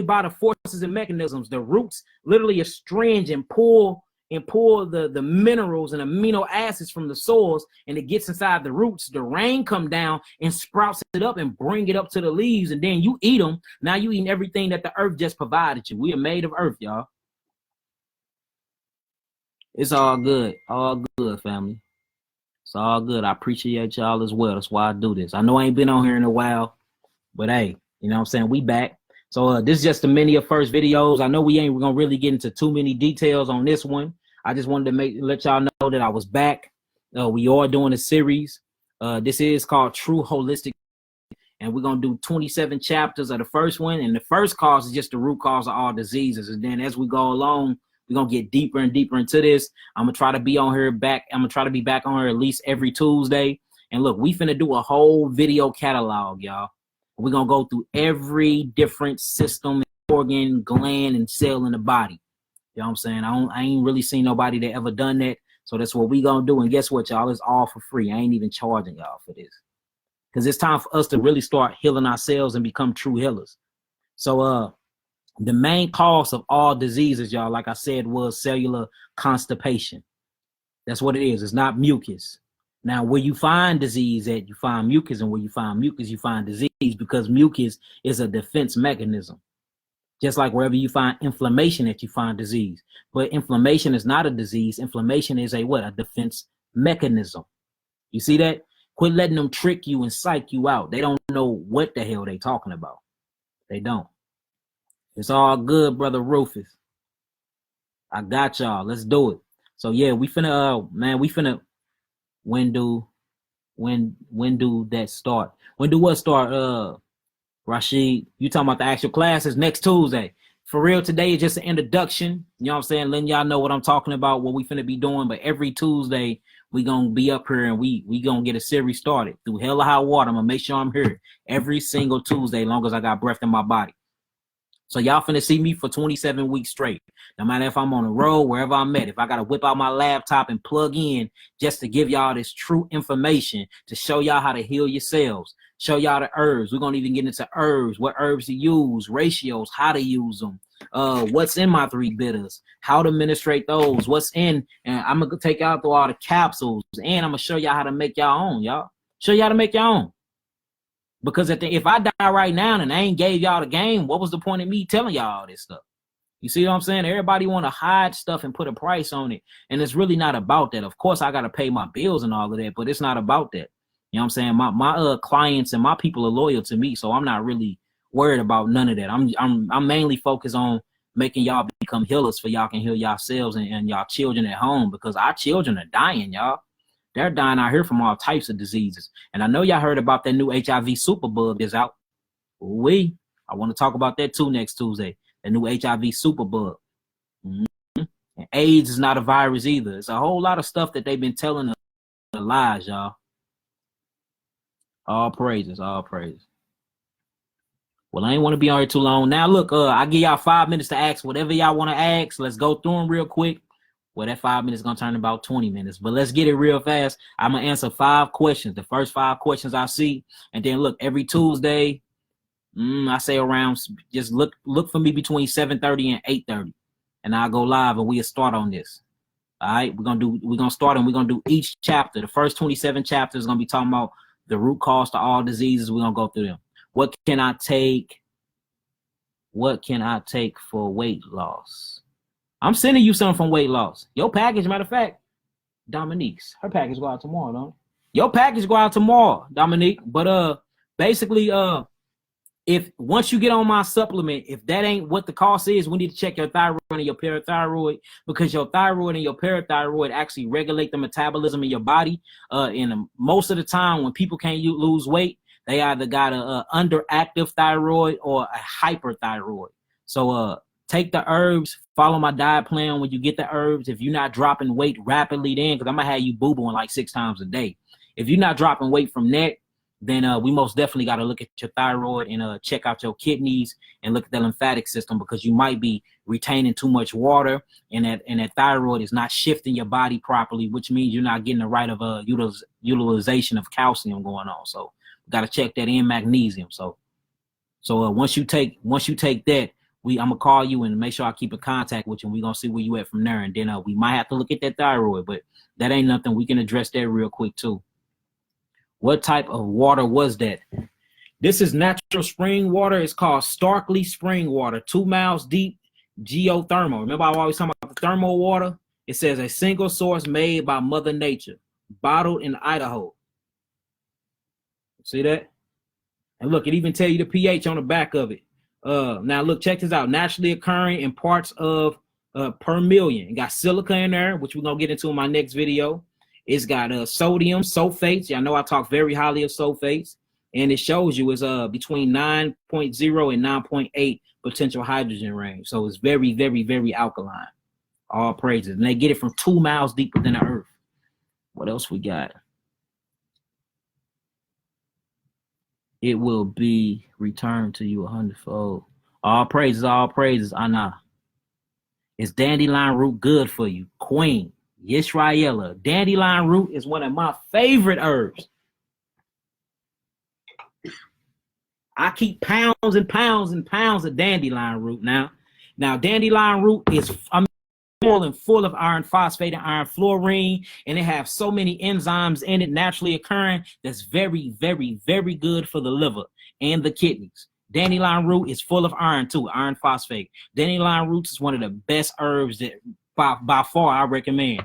by the forces and mechanisms. The roots literally astringe and pull the minerals and amino acids from the soils, and it gets inside the roots. The rain come down and sprouts it up and bring it up to the leaves, and then you eat them. Now you eating everything that the earth just provided you. We are made of earth, y'all. It's all good, family. It's all good. I appreciate y'all as well. That's why I do this. I know I ain't been on here in a while, but hey, you know what I'm saying? We back. So this is just the many of first videos. I know we ain't gonna really get into too many details on this one. I just wanted to let y'all know that I was back. We are doing a series. This is called True Holistic, and we're gonna do 27 chapters of the first one. And the first cause is just the root cause of all diseases. And then as we go along, we're gonna get deeper and deeper into this. I'm gonna try to be on here back. I'm gonna try to be back on here at least every Tuesday. And look, we finna do a whole video catalog, y'all. We're going to go through every different system, organ, gland, and cell in the body. You know what I'm saying? I ain't really seen nobody that ever done that. So that's what we going to do. And guess what, y'all? It's all for free. I ain't even charging y'all for this. Because it's time for us to really start healing ourselves and become true healers. So The main cause of all diseases, y'all, like I said, was cellular constipation. That's what it is. It's not mucus. Now, where you find disease at, you find mucus, and where you find mucus, you find disease, because mucus is a defense mechanism. Just like wherever you find inflammation at, you find disease. But inflammation is not a disease. Inflammation is a what? A defense mechanism. You see that? Quit letting them trick you and psych you out. They don't know what the hell they talking about. They don't. It's all good, brother Rufus. I got y'all. Let's do it. So yeah, we finna when do that start? When do what start? Rashid, you talking about the actual classes next Tuesday. For real, today is just an introduction. You know what I'm saying? Letting y'all know what I'm talking about, what we finna be doing. But every Tuesday, we gonna be up here and we gonna get a series started. Through hell or high water, I'm gonna make sure I'm here every single Tuesday, long as I got breath in my body. So y'all finna see me for 27 weeks straight. No matter if I'm on the road, wherever I'm at, if I gotta whip out my laptop and plug in just to give y'all this true information, to show y'all how to heal yourselves, show y'all the herbs. We're gonna even get into herbs, what herbs to use, ratios, how to use them, what's in my 3 bitters, how to administrate those, what's in, and I'm gonna take y'all through all the capsules, and I'm gonna show y'all how to make y'all own, y'all. Show y'all how to make y'all own. Because if I die right now and I ain't gave y'all the game, what was the point of me telling y'all all this stuff? You see what I'm saying? Everybody want to hide stuff and put a price on it. And it's really not about that. Of course, I got to pay my bills and all of that, but it's not about that. You know what I'm saying? My clients and my people are loyal to me, so I'm not really worried about none of that. I'm mainly focused on making y'all become healers so y'all can heal yourselves and y'all children at home, because our children are dying, y'all. They're dying out here from all types of diseases. And I know y'all heard about that new HIV superbug that's out. I want to talk about that too next Tuesday. The new HIV superbug. Mm-hmm. And AIDS is not a virus either. It's a whole lot of stuff that they've been telling us lies, y'all. All praises, all praises. Well, I ain't want to be on here too long. Now, look, I give y'all 5 minutes to ask whatever y'all want to ask. Let's go through them real quick. Well, that 5 minutes is going to turn about 20 minutes. But let's get it real fast. I'm going to answer 5 questions. The first 5 questions I see. And then, look, every Tuesday, I say around, just look for me between 7:30 and 8:30. And I'll go live and we'll start on this. All right? We're going to start and we're going to do each chapter. The first 27 chapters is going to be talking about the root cause to all diseases. We're going to go through them. What can I take for weight loss? I'm sending you something from weight loss. Your package, matter of fact, Dominique's. Her package go out tomorrow, don't it? Your package go out tomorrow, Dominique. But basically, if once you get on my supplement, if that ain't what the cost is, we need to check your thyroid and your parathyroid, because your thyroid and your parathyroid actually regulate the metabolism in your body. And most of the time when people can't lose weight, they either got a underactive thyroid or a hyperthyroid. So take the herbs, follow my diet plan when you get the herbs. If you're not dropping weight rapidly then, because I'm going to have you boo-booing like 6 times a day. If you're not dropping weight from that, then we most definitely got to look at your thyroid and check out your kidneys and look at the lymphatic system, because you might be retaining too much water, and that thyroid is not shifting your body properly, which means you're not getting the right of utilization of calcium going on. So got to check that in, magnesium. So once you take that, I'm gonna call you and make sure I keep in contact with you, and we're gonna see where you at from there. And then we might have to look at that thyroid, but that ain't nothing. We can address that real quick too. What type of water was that? This is natural spring water. It's called Starkly spring water, 2 miles deep, geothermal. Remember I always talk about the thermal water? It says a single source made by Mother Nature, bottled in Idaho. See that? And look, it even tell you the pH on the back of it. Now look, check this out. Naturally occurring in parts of per million. It got silica in there, which we're gonna get into in my next video. It's got sodium, sulfates. Y'all know I talk very highly of sulfates. And it shows you it's between 9.0 and 9.8 potential hydrogen range. So it's very, very, very alkaline. All praises. And they get it from 2 miles deep within the earth. What else we got? It will be returned to you 100-fold. All praises, Anna. Is dandelion root good for you? Queen, Yisraela. Dandelion root is one of my favorite herbs. I keep pounds and pounds and pounds of dandelion root now. Now, dandelion root is full of iron phosphate and iron fluorine, and it has so many enzymes in it naturally occurring that's very, very, very good for the liver and the kidneys. Dandelion root is full of iron too, iron phosphate. Dandelion roots is one of the best herbs that by far I recommend.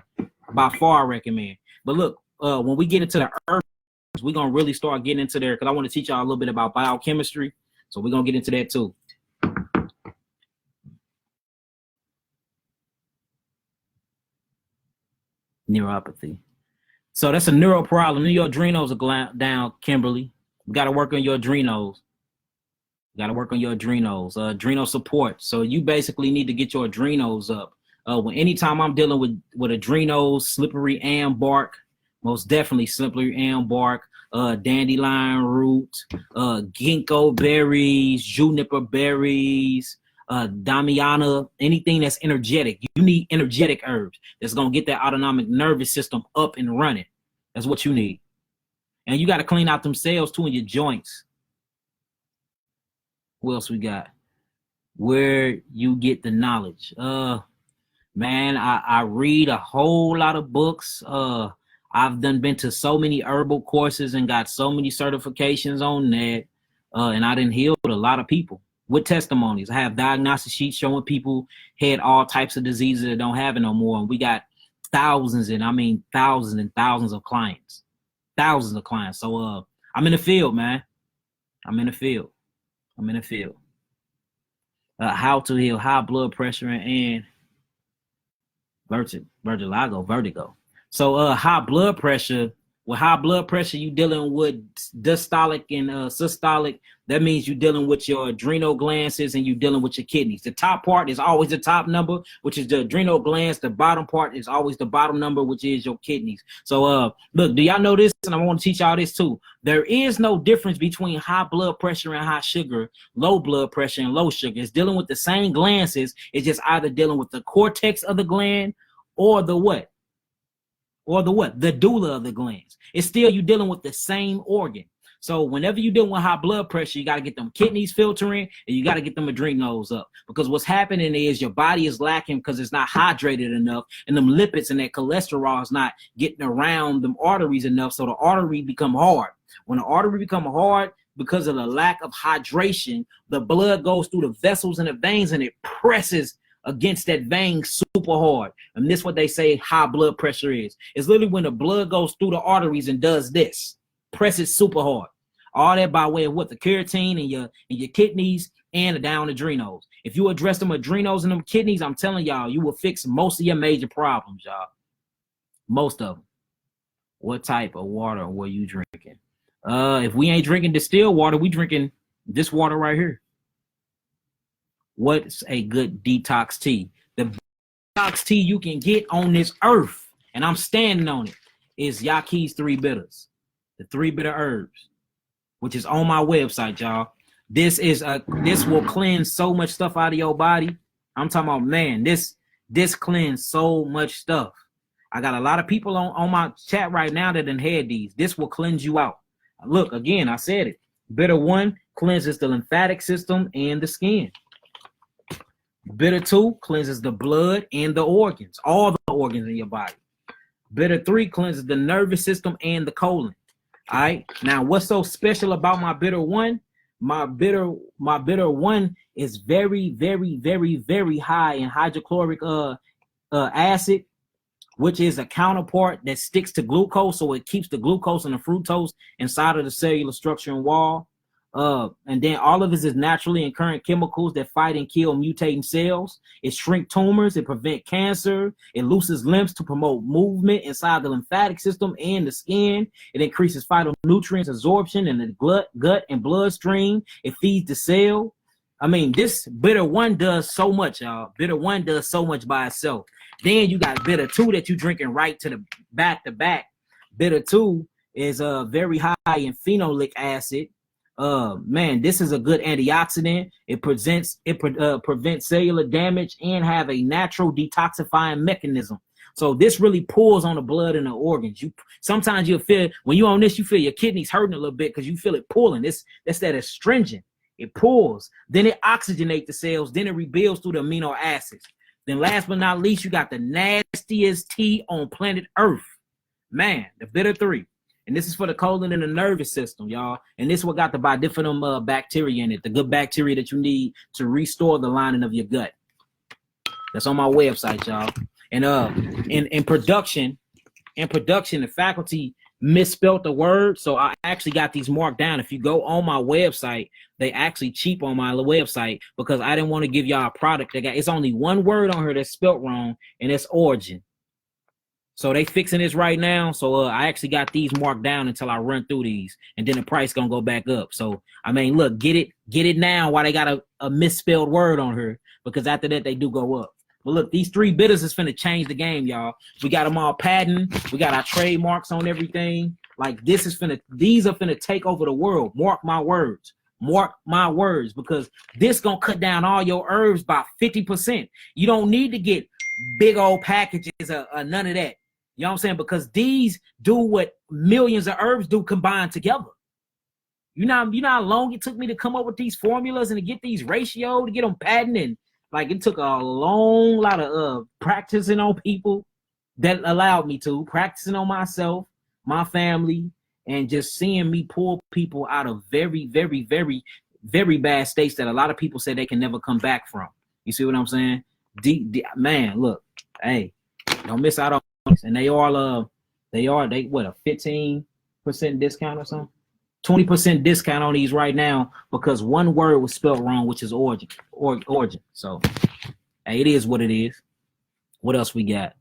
By far I recommend. But look, when we get into the herbs, we're gonna really start getting into there because I want to teach y'all a little bit about biochemistry. So we're gonna get into that too. Neuropathy. So that's a neural problem. Your adrenals are down, Kimberly. You got to work on your adrenals. You got to work on your adrenals. Adrenal support. So you basically need to get your adrenals up. Anytime I'm dealing with adrenals, slippery elm bark, most definitely slippery elm bark, dandelion root, ginkgo berries, juniper berries, Damiana, anything that's energetic. You need energetic herbs that's going to get that autonomic nervous system up and running. That's what you need. And you got to clean out them cells too in your joints. What else we got? Where you get the knowledge. Man, I read a whole lot of books. I've been to so many herbal courses and got so many certifications on that. And I done healed a lot of people with testimonies. I have diagnostic sheets showing people had all types of diseases that don't have it no more. And we got thousands and thousands of clients. Thousands of clients. So I'm in the field, man. I'm in the field. How to heal high blood pressure and vertigo. So high blood pressure. With high blood pressure, you dealing with diastolic and systolic. That means you're dealing with your adrenal glands and you're dealing with your kidneys. The top part is always the top number, which is the adrenal glands. The bottom part is always the bottom number, which is your kidneys. So look, do y'all know this? And I want to teach y'all this too. There is no difference between high blood pressure and high sugar, low blood pressure and low sugar. It's dealing with the same glands. It's just either dealing with the cortex of the gland or the what? The doula of the glands. It's still you dealing with the same organ. So whenever you're dealing with high blood pressure, you got to get them kidneys filtering and you got to get them adrenals up, because what's happening is your body is lacking because it's not hydrated enough, and them lipids and that cholesterol is not getting around them arteries enough. So the artery become hard. When the artery become hard because of the lack of hydration, the blood goes through the vessels and the veins and it presses against that vein super hard. And this is what they say high blood pressure is. It's literally when the blood goes through the arteries and does this, presses super hard. All that by way of what? The creatine and your kidneys and the down adrenals. If you address them adrenals and them kidneys, I'm telling y'all, you will fix most of your major problems, y'all. Most of them. What type of water were you drinking? If we ain't drinking distilled water, we drinking this water right here. What's a good detox tea? The detox tea you can get on this earth, and I'm standing on it, is Yaki's 3 bitters. The 3 bitter herbs, which is on my website, y'all. This will cleanse so much stuff out of your body. I'm talking about, man, this cleanse so much stuff. I got a lot of people on my chat right now that done had these. This will cleanse you out. Look, again, I said it. Bitter 1 cleanses the lymphatic system and the skin. Bitter 2 cleanses the blood and the organs, all the organs in your body. Bitter 3 cleanses the nervous system and the colon. All right. Now, what's so special about my bitter 1? My bitter 1 is very, very, very, very high in hydrochloric acid, which is a counterpart that sticks to glucose, so it keeps the glucose and the fructose inside of the cellular structure and wall. And then all of this is naturally occurring chemicals that fight and kill mutating cells. It shrink tumors, it prevent cancer, it loosens limbs to promote movement inside the lymphatic system and the skin. It increases phytonutrients absorption in the gut and bloodstream. It feeds the cell. I mean, this bitter 1 does so much, y'all. Bitter 1 does so much by itself. Then you got bitter 2 that you drinking right to the back to back. Bitter 2 is very high in phenolic acid. Man, this is a good antioxidant. It prevents cellular damage and have a natural detoxifying mechanism. So this really pulls on the blood and the organs. Sometimes you'll feel, when you're on this, you feel your kidneys hurting a little bit because you feel it pulling. That's that astringent. It pulls. Then it oxygenates the cells. Then it rebuilds through the amino acids. Then last but not least, you got the nastiest tea on planet Earth. Man, the bitter 3. And this is for the colon and the nervous system, y'all. And this is what got the bifidum bacteria in it, the good bacteria that you need to restore the lining of your gut. That's on my website, y'all. And in production, the faculty misspelled the word, so I actually got these marked down. If you go on my website, they actually cheap on my website because I didn't want to give y'all a product that it's only one word on here that's spelled wrong, and it's origin. So they fixing this right now. So I actually got these marked down until I run through these, and then the price gonna go back up. So I mean, look, get it now while they got a misspelled word on here, because after that they do go up. But look, these 3 bitters is finna change the game, y'all. We got them all patented. We got our trademarks on everything. Like these are finna take over the world. Mark my words. Mark my words, because this gonna cut down all your herbs by 50%. You don't need to get big old packages or none of that. You know what I'm saying? Because these do what millions of herbs do combined together. You know how long it took me to come up with these formulas and to get these ratios, to get them patented. Like it took a long lot of practicing on people that allowed me to, practicing on myself, my family, and just seeing me pull people out of very, very, very, very bad states that a lot of people say they can never come back from. You see what I'm saying? Man, look, hey, don't miss out on this. And they what, a 15% discount or something? 20% discount on these right now because one word was spelled wrong, which is origin. So hey, it is what it is. What else we got?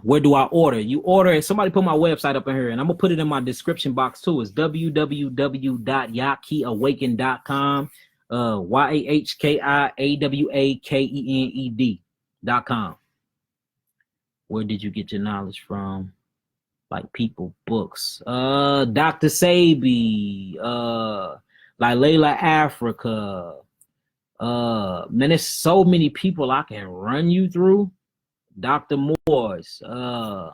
Where do I order? You order it. Somebody put my website up in here, and I'm gonna put it in my description box too. It's www.yahkiawakened.com. YAHKIAWAKENED.com. Where did you get your knowledge from? Like people, books, Dr. Sabi, like Layla Africa, man, there's so many people I can run you through. Dr. Morse, I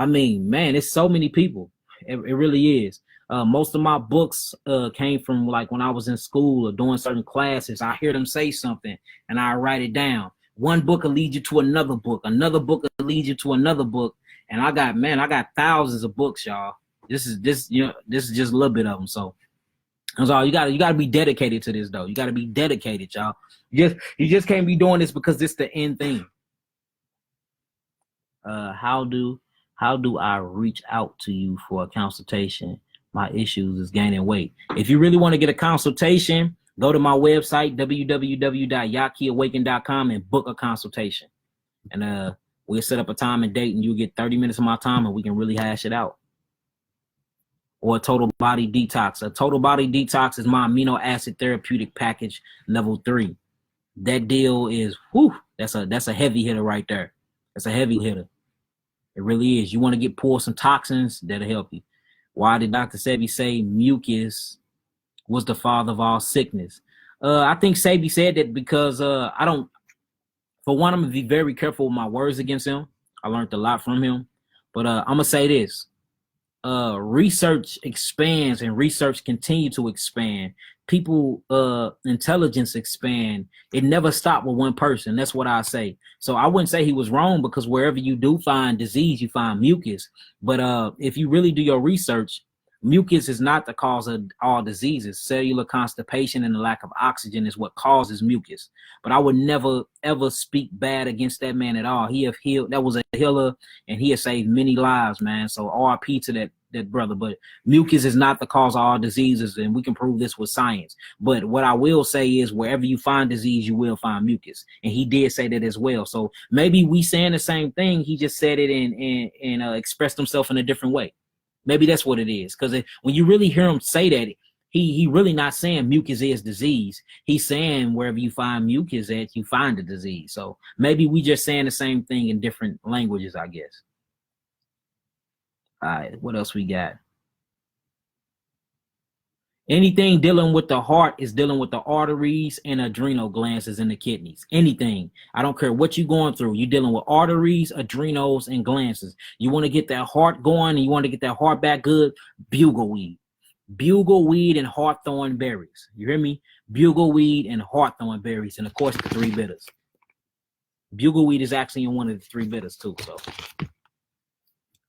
mean, man, it's so many people. It really is. Most of my books came from like when I was in school or doing certain classes. I hear them say something and I write it down. One book will lead you to another book will lead you to another book. And I got thousands of books, y'all. This is just a little bit of them. So that's all. You gotta be dedicated to this, though. You gotta be dedicated, y'all. You just can't be doing this because this the end thing. How do I reach out to you for a consultation? My issues is gaining weight. If you really want to get a consultation, go to my website, www.yahkiawakened.com, and book a consultation. And we'll set up a time and date, and you'll get 30 minutes of my time, and we can really hash it out. Or a total body detox. A total body detox is my amino acid therapeutic package level 3. That deal is, that's a heavy hitter right there. That's a heavy hitter. It really is. You want to pull some toxins, that'll help you. Why did Dr. Sebi say mucus was the father of all sickness? I think Sebi said that because for one, I'm going to be very careful with my words against him. I learned a lot from him. But I'm going to say this. Research expands and research continue to expand. People, intelligence expand. It never stopped with one person. That's what I say. So I wouldn't say he was wrong, because wherever you do find disease, you find mucus. But if you really do your research, mucus is not the cause of all diseases. Cellular constipation and the lack of oxygen is what causes mucus. But I would never, ever speak bad against that man at all. He have healed. That was a healer, and he has saved many lives, man. So RIP to that brother. But mucus is not the cause of all diseases, and we can prove this with science. But what I will say is, wherever you find disease, you will find mucus. And he did say that as well. So maybe we saying the same thing. He just said it and expressed himself in a different way. Maybe that's what it is. Because when you really hear him say that, he really not saying mucus is disease. He's saying wherever you find mucus at, you find the disease. So maybe we just saying the same thing in different languages, I guess. All right, what else we got? Anything dealing with the heart is dealing with the arteries and adrenal glands in the kidneys. Anything. I don't care what you're going through. You're dealing with arteries, adrenals, and glands. You want to get that heart going and you want to get that heart back good, bugleweed. Bugleweed and hawthorn berries. You hear me? Bugleweed and hawthorn berries. And of course, the 3 bitters. Bugleweed is actually in one of the 3 bitters too. So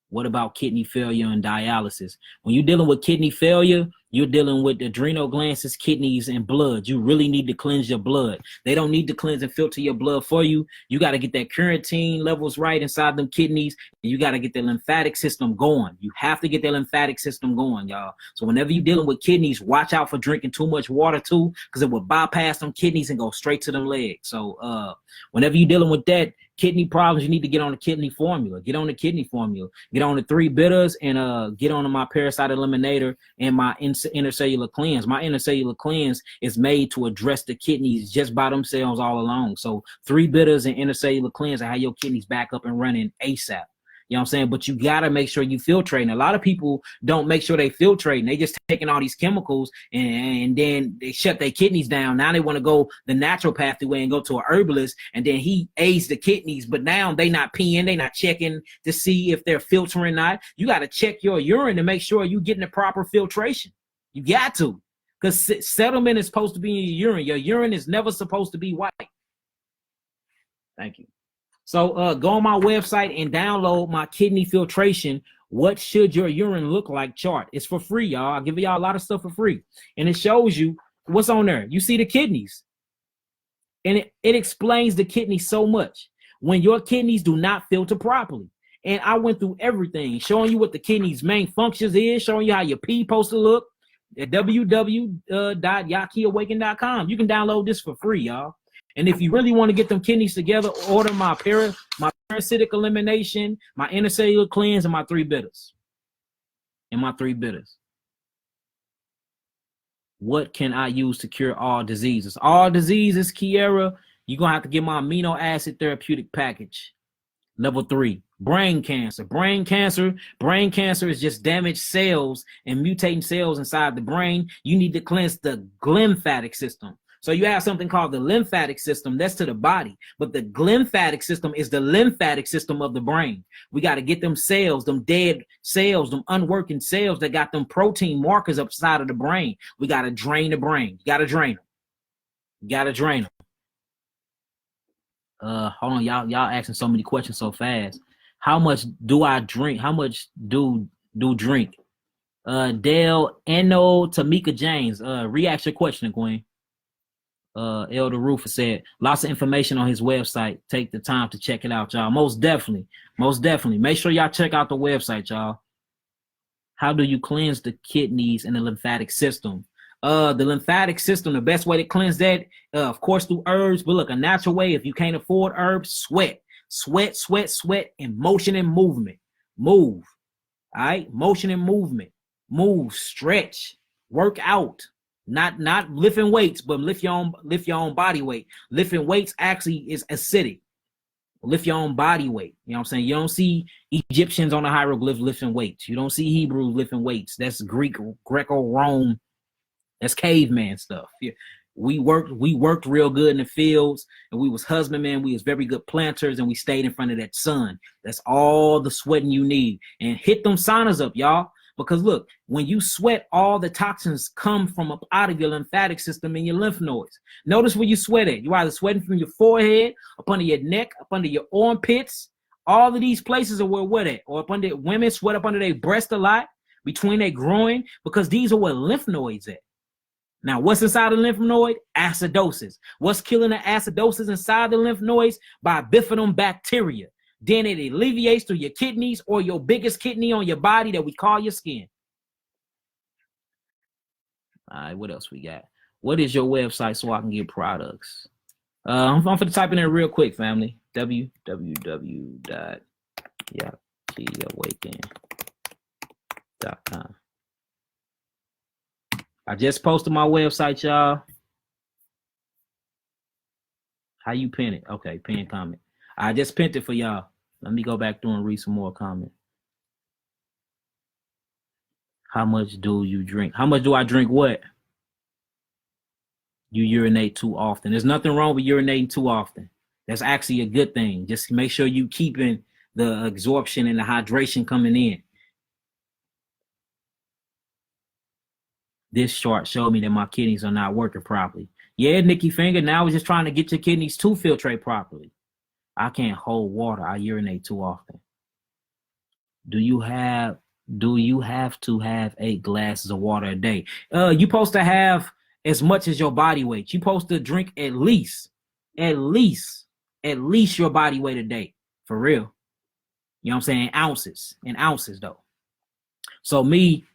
what about kidney failure and dialysis? When you're dealing with kidney failure, you're dealing with adrenal glands, kidneys, and blood. You really need to cleanse your blood. They don't need to cleanse and filter your blood for you. You got to get that creatine levels right inside them kidneys. And you got to get the lymphatic system going. You have to get the lymphatic system going, y'all. So whenever you're dealing with kidneys, watch out for drinking too much water too, because it will bypass them kidneys and go straight to them legs. So whenever you're dealing with that, kidney problems, you need to get on the kidney formula. Get on the kidney formula. Get on the 3 bitters and get on my parasite eliminator and my intercellular cleanse. My intercellular cleanse is made to address the kidneys just by themselves all along. So 3 bitters and intercellular cleanse are how your kidneys back up and running ASAP. You know what I'm saying? But you got to make sure you filtrate. A lot of people don't make sure they filtrate. They just taking all these chemicals and then they shut their kidneys down. Now they want to go the naturopathy way and go to an herbalist, and then he aids the kidneys. But now they not peeing. They not checking to see if they're filtering or not. You got to check your urine to make sure you're getting the proper filtration. You got to. Because settlement is supposed to be in your urine. Your urine is never supposed to be white. Thank you. So go on my website and download my kidney filtration. What should your urine look like chart? It's for free, y'all. I'll give y'all a lot of stuff for free. And it shows you what's on there. You see the kidneys. And it explains the kidneys so much. When your kidneys do not filter properly. And I went through everything, showing you what the kidneys' main functions is, showing you how your pee supposed to look at www.yakiawaken.com. You can download this for free, y'all. And if you really want to get them kidneys together, order my parasitic elimination, my intercellular cleanse, and my 3 bitters. What can I use to cure all diseases? All diseases, Kiera, you're going to have to get my amino acid therapeutic package. Level 3, brain cancer. Brain cancer is just damaged cells and mutating cells inside the brain. You need to cleanse the lymphatic system. So you have something called the lymphatic system. That's to the body. But the lymphatic system is the lymphatic system of the brain. We got to get them cells, them dead cells, them unworking cells that got them protein markers upside of the brain. We got to drain the brain. You got to drain them. Hold on, y'all asking so many questions so fast. How much do I drink? How much do drink? Dale Eno Tamika James. Re-ask your question, Queen. Elder Rufus said lots of information on his website. Take the time to check it out, y'all. Most definitely. Make sure y'all check out the website, y'all. How do you cleanse the kidneys and the lymphatic system? The lymphatic system, the best way to cleanse that, of course, through herbs. But look, a natural way, if you can't afford herbs, sweat, and motion and movement. Move. All right, motion and movement. Move, stretch, work out. Not lifting weights, but lift your own body weight. Lifting weights actually is acidic. Lift your own body weight. You know what I'm saying? You don't see Egyptians on the hieroglyphs lifting weights. You don't see Hebrews lifting weights. That's Greco-Rome. That's caveman stuff. Yeah. We worked real good in the fields, and we was husbandmen. We was very good planters, and we stayed in front of that sun. That's all the sweating you need. And hit them saunas up, y'all. Because look, when you sweat, all the toxins come from up out of your lymphatic system and your lymph nodes. Notice where you sweat at. You're either sweating from your forehead, up under your neck, up under your armpits. All of these places are where we're at. Or up under, women sweat up under their breast a lot, between their groin, because these are where lymph nodes at. Now, what's inside the lymph node? Acidosis. What's killing the acidosis inside the lymph nodes? By bifidum bacteria. Then it alleviates through your kidneys or your biggest kidney on your body that we call your skin. All right, what else we got? What is your website so I can get products? I'm going to type in there real quick, family. www.yakiawaken.com. I just posted my website, y'all. How you pin it? Okay, pin comment. I just pinned it for y'all. Let me go back through and read some more comments. How much do you drink? How much do I drink what? You urinate too often. There's nothing wrong with urinating too often. That's actually a good thing. Just make sure you keeping the absorption and the hydration coming in. This chart showed me that my kidneys are not working properly. Yeah, Nikki Finger, now we're just trying to get your kidneys to filtrate properly. I can't hold water. I urinate too often. Do you have to have 8 glasses of water a day? You're supposed to have as much as your body weight. You're supposed to drink at least your body weight a day. For real. You know what I'm saying? In ounces though. So me,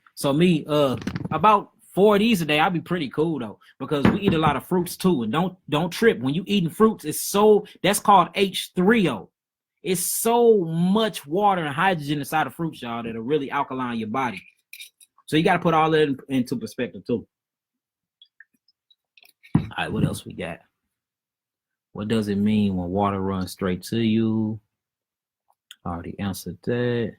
about 4 of these a day, I'd be pretty cool though, because we eat a lot of fruits too. And don't trip. When you eating fruits, that's called H3O. It's so much water and hydrogen inside of fruits, y'all, that'll really alkaline your body. So you got to put all that into perspective too. All right, what else we got? What does it mean when water runs straight to you? I already answered that.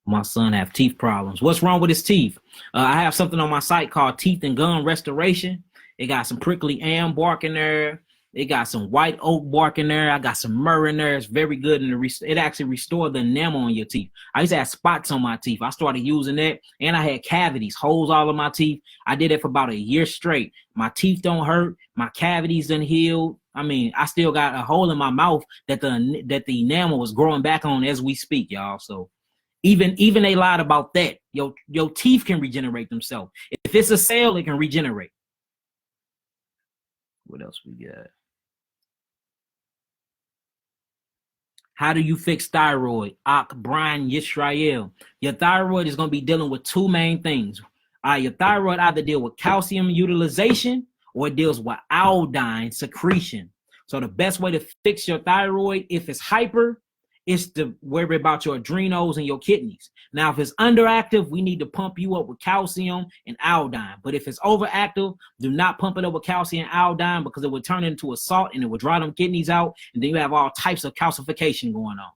My son have teeth problems. What's wrong with his teeth? I have something on my site called Teeth and Gum Restoration. It got some prickly elm bark in there. It got some white oak bark in there. I got some myrrh in there. It's very good. And it actually restored the enamel on your teeth. I used to have spots on my teeth. I started using that. And I had cavities, holes all in my teeth. I did it for about a year straight. My teeth don't hurt. My cavities done healed. I mean, I still got a hole in my mouth that the enamel was growing back on as we speak, y'all. So even they lied about that. Your teeth can regenerate themselves. If it's a cell, it can regenerate. What else we got? How do you fix thyroid? Brian Yisrael. Your thyroid is going to be dealing with 2 main things. Your thyroid either deal with calcium utilization or it deals with iodine secretion. So the best way to fix your thyroid, if it's hyper, is to worry about your adrenals and your kidneys. Now, if it's underactive, we need to pump you up with calcium and iodine. But if it's overactive, do not pump it up with calcium and iodine, because it would turn into a salt and it would dry them kidneys out. And then you have all types of calcification going on.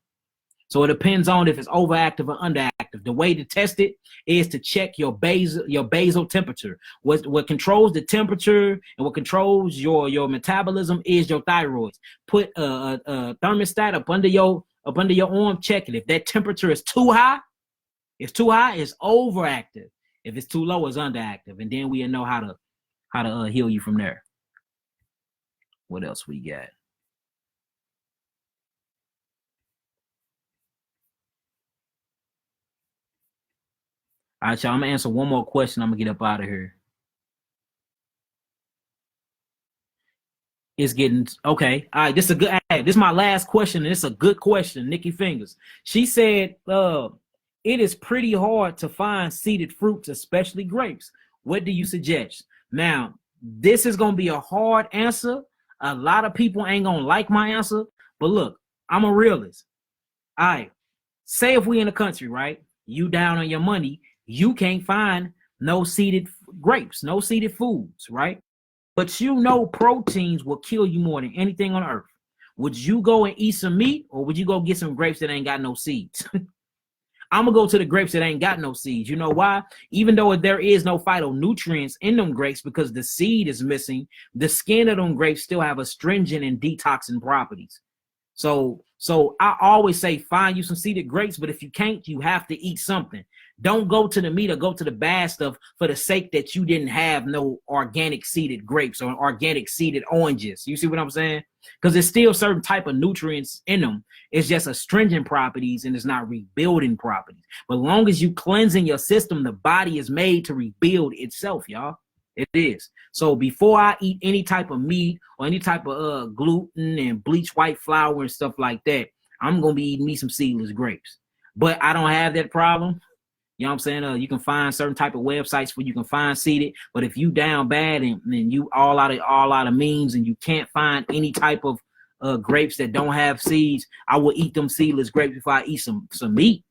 So it depends on if it's overactive or underactive. The way to test it is to check your basal temperature. What controls the temperature and what controls your metabolism is your thyroid. Put a thermostat up under your arm, check it. If that temperature is too high, it's overactive. If it's too low, it's underactive. And then we know how to heal you from there. What else we got? All right, y'all, I'm gonna answer one more question. I'm gonna get up out of here. It's getting okay. All right, this is my last question, and it's a good question. Nikki Fingers. She said, it is pretty hard to find seeded fruits, especially grapes. What do you suggest? Now, this is gonna be a hard answer. A lot of people ain't gonna like my answer, but look, I'm a realist. All right, say if we in the country, right? You down on your money, you can't find no seeded grapes, no seeded foods, right? But proteins will kill you more than anything on earth. Would you go and eat some meat, or would you go get some grapes that ain't got no seeds? I'm gonna go to the grapes that ain't got no seeds. You know why? Even though there is no phytonutrients in them grapes because the seed is missing, the skin of them grapes still have astringent and detoxing properties. So I always say find you some seeded grapes, but if you can't, you have to eat something. Don't go to the meat or go to the bad stuff for the sake that you didn't have no organic seeded grapes or organic seeded oranges. You see what I'm saying? Because there's still certain type of nutrients in them. It's just astringent properties and it's not rebuilding properties. But as long as you cleansing your system, the body is made to rebuild itself, y'all. It is. So before I eat any type of meat or any type of gluten and bleached white flour and stuff like that, I'm going to be eating me some seedless grapes. But I don't have that problem. You know what I'm saying? You can find certain type of websites where you can find seeded. But if you down bad and you all out of means and you can't find any type of grapes that don't have seeds, I will eat them seedless grapes before I eat some meat.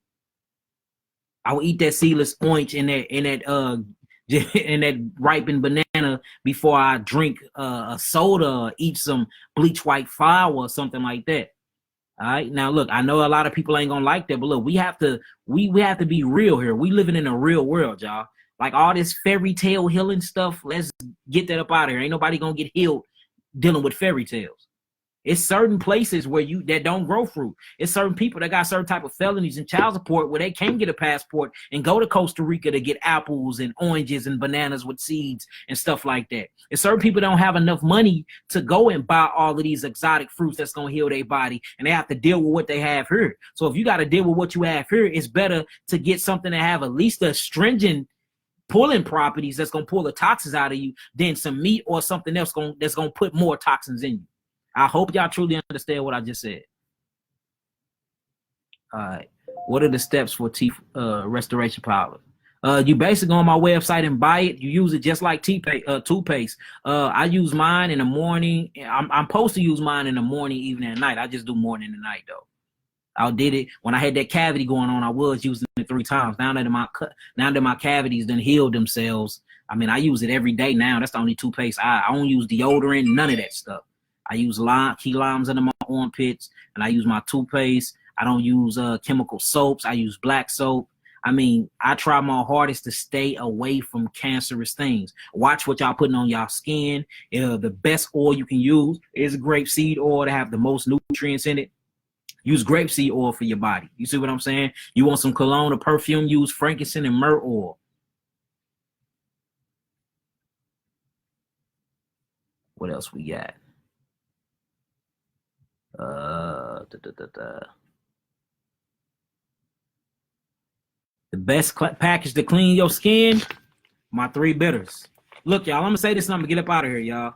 I will eat that seedless orange in that ripened banana before I drink a soda or eat some bleach white flour or something like that. All right. Now, look, I know a lot of people ain't gonna like that, but look, we have to be real here. We living in a real world, y'all. Like all this fairy tale healing stuff, let's get that up out of here. Ain't nobody gonna get healed dealing with fairy tales. It's certain places where that don't grow fruit. It's certain people that got certain type of felonies and child support where they can get a passport and go to Costa Rica to get apples and oranges and bananas with seeds and stuff like that. And certain people don't have enough money to go and buy all of these exotic fruits that's going to heal their body, and they have to deal with what they have here. So if you got to deal with what you have here, it's better to get something that have at least a stringent pulling properties that's going to pull the toxins out of you than some meat or something else that's going to put more toxins in you. I hope y'all truly understand what I just said. All right. What are the steps for teeth restoration powder? You basically go on my website and buy it. You use it just like toothpaste. I use mine in the morning. I'm supposed to use mine in the morning, evening, and night. I just do morning and night, though. I did it when I had that cavity going on. I was using it 3 times. Now that my cavities done healed themselves, I mean, I use it every day now. That's the only toothpaste. I don't use deodorant, none of that stuff. I use key limes under my armpits, and I use my toothpaste. I don't use chemical soaps. I use black soap. I mean, I try my hardest to stay away from cancerous things. Watch what y'all putting on y'all skin. The best oil you can use is grapeseed oil to have the most nutrients in it. Use grapeseed oil for your body. You see what I'm saying? You want some cologne or perfume, use frankincense and myrrh oil. What else we got? The best package to clean your skin, my 3 bitters. Look, y'all, I'm gonna say this and I'm gonna get up out of here, y'all.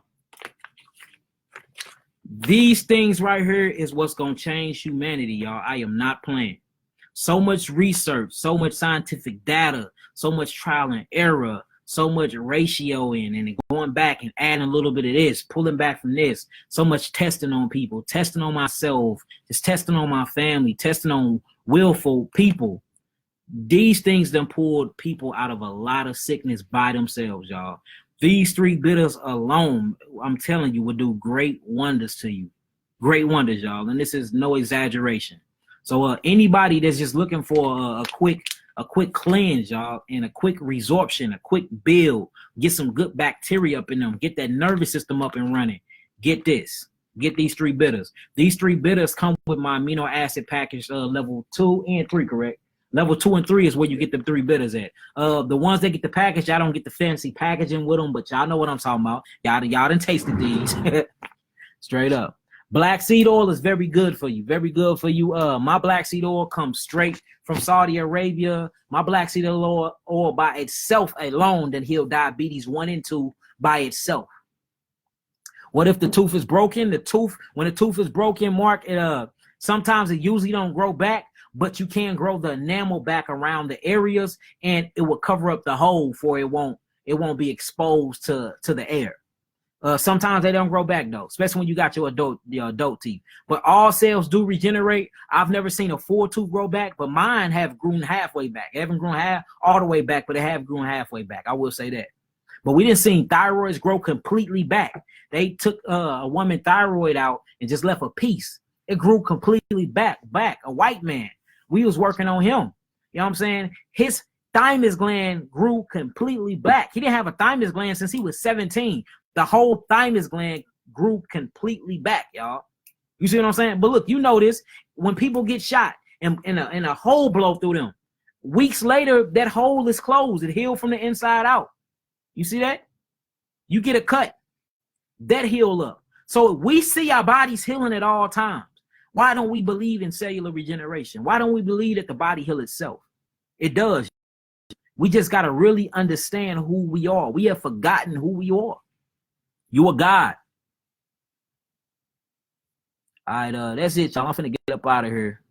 These things right here is what's gonna change humanity, y'all. I am not playing. So much research, so much scientific data, so much trial and error, so much ratio in and going back and adding a little bit of this, pulling back from this, so much testing on people, testing on myself, just testing on my family, testing on willful people. These things done pulled people out of a lot of sickness by themselves, y'all. These 3 bitters alone, I'm telling you, will do great wonders to you. Great wonders, y'all. And this is no exaggeration. So anybody that's just looking for a quick cleanse, y'all, and a quick resorption, a quick build, get some good bacteria up in them, get that nervous system up and running, get this. Get these 3 bitters. These 3 bitters come with my amino acid package, level 2 and 3, correct? Level 2 and 3 is where you get the 3 bitters at. The ones that get the package, I don't get the fancy packaging with them, but y'all know what I'm talking about. Y'all done tasted these. Straight up. Black seed oil is very good for you. Very good for you. My black seed oil comes straight from Saudi Arabia. My black seed oil by itself alone then heal diabetes 1 and 2 by itself. What if the tooth is broken? When the tooth is broken, Mark, sometimes it usually don't grow back, but you can grow the enamel back around the areas, and it will cover up the hole for it won't be exposed to the air. Sometimes they don't grow back though, especially when you got your adult teeth. But all cells do regenerate. I've never seen a full tooth grow back, but mine have grown halfway back. They haven't grown all the way back, but they have grown halfway back. I will say that. But we didn't see thyroids grow completely back. They took a woman thyroid out and just left a piece. It grew completely back. A white man. We was working on him. You know what I'm saying? His thymus gland grew completely back. He didn't have a thymus gland since he was 17. The whole thymus gland grew completely back, y'all. You see what I'm saying? But look, you notice when people get shot and a hole blow through them, weeks later, that hole is closed. It healed from the inside out. You see that? You get a cut, that heal up. So we see our bodies healing at all times. Why don't we believe in cellular regeneration? Why don't we believe that the body heals itself? It does. We just got to really understand who we are. We have forgotten who we are. You are God. All right, that's it, y'all. I'm finna get up out of here.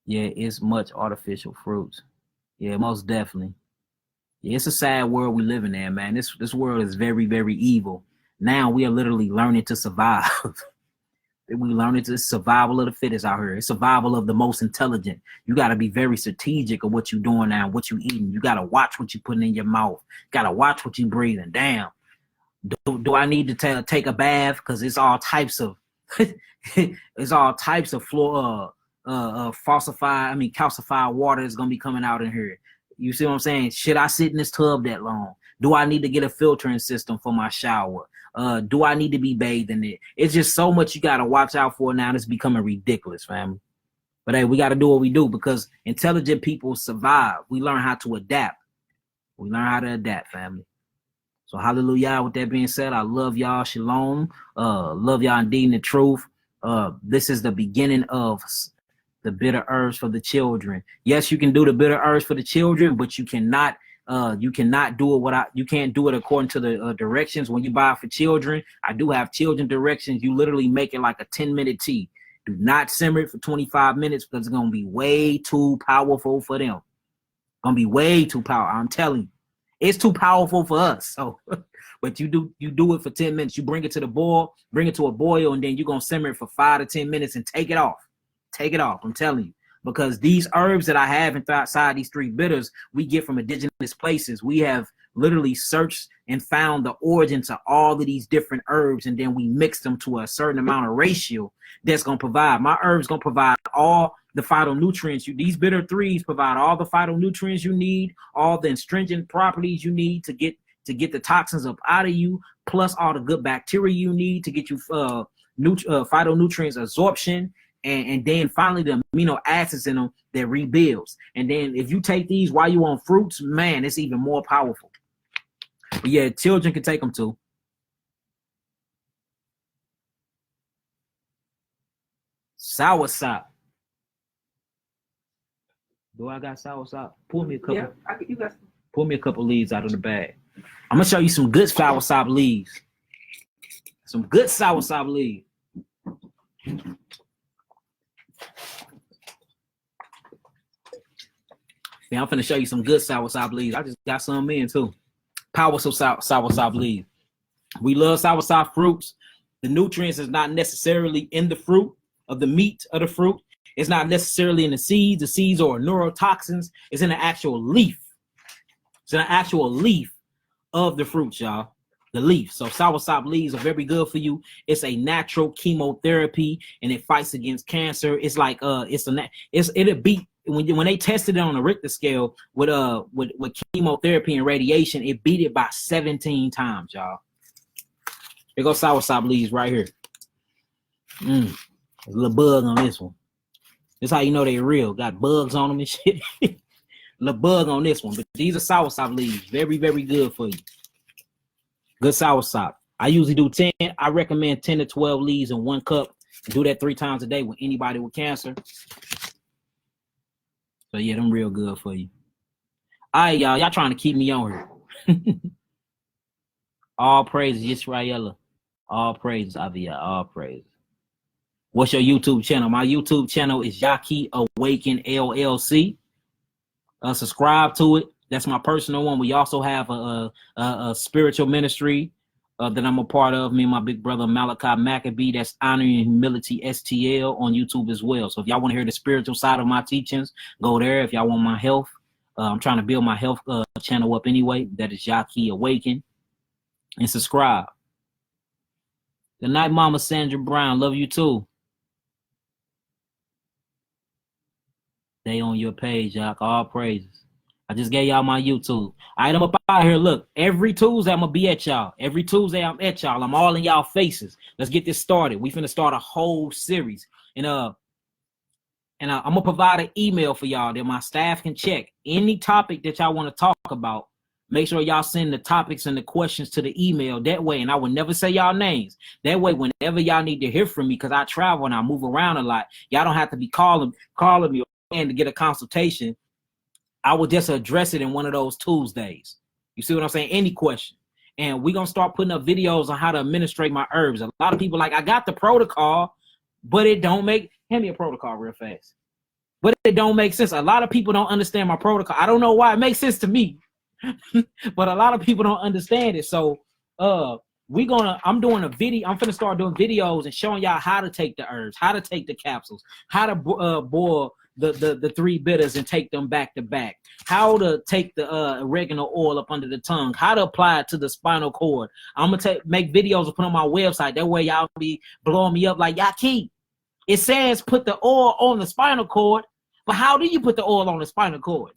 Yeah, it's much artificial fruits. Yeah, most definitely. Yeah, it's a sad world we live in there, man. This world is very, very evil. Now we are literally learning to survive. We learning to survival of the fittest out here. It's survival of the most intelligent. You got to be very strategic of what you're doing now, what you eating. You got to watch what you're putting in your mouth. Got to watch what you're breathing. Damn. Do I need to take a bath? Because it's all types of It's all types of calcified water is gonna be coming out in here. You see what I'm saying? Should I sit in this tub that long? Do I need to get a filtering system for my shower? Do I need to be bathed in it? It's just so much you gotta watch out for now. It's becoming ridiculous, family. But hey, we gotta do what we do because intelligent people survive. We learn how to adapt. We learn how to adapt, family. So hallelujah. With that being said, I love y'all. Shalom. Love y'all indeed in the truth. This is the beginning of the bitter herbs for the children. Yes, you can do the bitter herbs for the children, but you cannot do it you can't do it according to the directions. When you buy it for children, I do have children directions. You literally make it like a 10-minute tea. Do not simmer it for 25 minutes because it's gonna be way too powerful for them. Gonna be way too powerful. I'm telling you. It's too powerful for us. So, but you do it for 10 minutes. You bring it to a boil, and then you're going to simmer it for 5 to 10 minutes and take it off. Take it off. I'm telling you. Because these herbs that I have inside these 3 bitters, we get from indigenous places. We have literally searched and found the origins of all of these different herbs, and then we mix them to a certain amount of ratio that's going to provide. My herbs going to provide all the phytonutrients. These bitter 3s provide all the phytonutrients you need, all the astringent properties you need to get the toxins up out of you, plus all the good bacteria you need to get you phytonutrients absorption, and then finally the amino acids in them that rebuilds. And then if you take these while you on fruits, man, it's even more powerful. But yeah, children can take them too. Soursop. Do I got soursop? Pull me a couple. Yeah, you got some. Pull me a couple leaves out of the bag. I'm gonna show you some good soursop leaves. Some good soursop leaves. Yeah, I'm finna show you some good soursop leaves. I just got some in too. Powerful soursop leaves. We love soursop fruits. The nutrients is not necessarily in the fruit of the meat of the fruit. It's not necessarily in the seeds. The seeds are neurotoxins. It's in the actual leaf. It's in the actual leaf of the fruit, y'all. The leaf. So soursop leaves are very good for you. It's a natural chemotherapy, and it fights against cancer. It's like it'll beat when they tested it on the Richter scale with chemotherapy and radiation. It beat it by 17 times, y'all. There goes soursop leaves right here. There's a little bug on this one. That's how you know they're real. Got bugs on them and shit. Little bug on this one. But these are soursop leaves. Very, very good for you. Good soursop. I usually do 10. I recommend 10 to 12 leaves in 1 cup. Do that 3 times a day with anybody with cancer. So yeah, them real good for you. All right, y'all. Y'all trying to keep me on here. All praises, Yisraela. All praises, Avia. All praises. What's your YouTube channel? My YouTube channel is Yaki Awaken LLC. Subscribe to it. That's my personal one. We also have a spiritual ministry that I'm a part of. Me and my big brother Malaki Maccabee. That's Honoring and Humility STL on YouTube as well. So if y'all want to hear the spiritual side of my teachings, go there. If y'all want my health, I'm trying to build my health channel up anyway. That is Yaki Awaken. And subscribe. Good night, Mama Sandra Brown. Love you too. Stay on your page, y'all. All praises. I just gave y'all my YouTube. All right, I'm up out here. Look, every Tuesday I'm going to be at y'all. Every Tuesday I'm at y'all. I'm all in y'all faces. Let's get this started. We finna start a whole series. And I'm going to provide an email for y'all that my staff can check. Any topic that y'all want to talk about, make sure y'all send the topics and the questions to the email. That way, and I will never say y'all names. That way, whenever y'all need to hear from me, because I travel and I move around a lot, y'all don't have to be calling me to get a consultation. I will just address it in one of those Tuesdays. You see what I'm saying? Any question. And we're going to start putting up videos on how to administrate my herbs. A lot of people like, I got the protocol, but it don't make, hand me a protocol real fast. But it don't make sense. A lot of people don't understand my protocol. I don't know why. It makes sense to me. But a lot of people don't understand it. So I'm doing a video. I'm finna start doing videos and showing y'all how to take the herbs, how to take the capsules, how to boil the three bitters and take them back to back. How to take the oregano oil up under the tongue. How to apply it to the spinal cord. I'm gonna make videos and put on my website. That way y'all be blowing me up like, Yaki, it says put the oil on the spinal cord, but how do you put the oil on the spinal cord?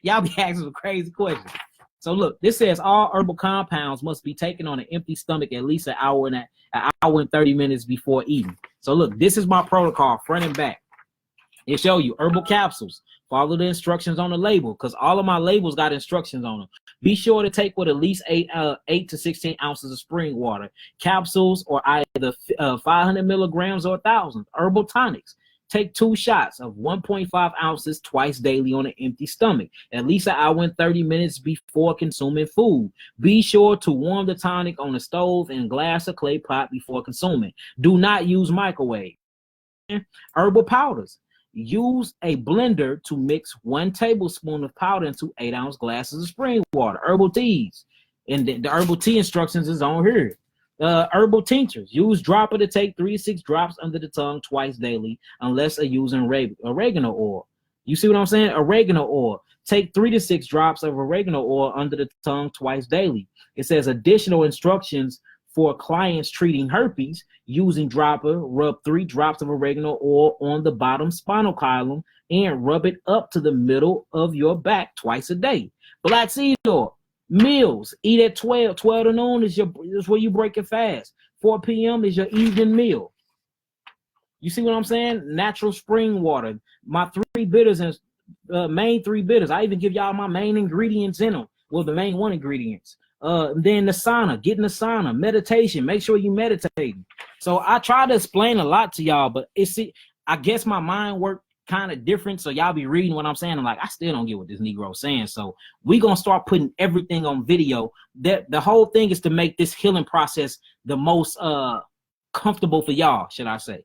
Y'all be asking some crazy questions. So look, this says all herbal compounds must be taken on an empty stomach at least an hour and 30 minutes before eating. So look, this is my protocol, front and back. It show you herbal capsules. Follow the instructions on the label, because all of my labels got instructions on them. Be sure to take with at least 8 to 16 ounces of spring water. Capsules or either 500 milligrams or 1,000. Herbal tonics. Take 2 shots of 1.5 ounces twice daily on an empty stomach, at least an hour and 30 minutes before consuming food. Be sure to warm the tonic on the stove in glass or clay pot before consuming. Do not use microwave. Herbal powders. Use a blender to mix 1 tablespoon of powder into 8-ounce glasses of spring water. Herbal teas. And the herbal tea instructions is on here. Herbal tinctures. Use dropper to take 3 to 6 drops under the tongue twice daily, unless using oregano oil. You see what I'm saying? Oregano oil. Take 3 to 6 drops of oregano oil under the tongue twice daily. It says additional instructions for clients treating herpes. Using dropper, rub 3 drops of oregano oil on the bottom spinal column and rub it up to the middle of your back twice a day. Black seed oil. Meals, eat at 12 to noon is where you break it fast. 4 p.m. is your evening meal. You see what I'm saying? Natural spring water. My 3 bitters and main 3 bitters. I even give y'all my main ingredients in them. Well, the main 1 ingredients. Then the sauna, get in the sauna, meditation. Make sure you meditate. So I try to explain a lot to y'all, but I guess my mind worked kind of different, so y'all be reading what I'm saying. I'm like, I still don't get what this Negro is saying. So we gonna start putting everything on video. That the whole thing is to make this healing process the most comfortable for y'all, should I say.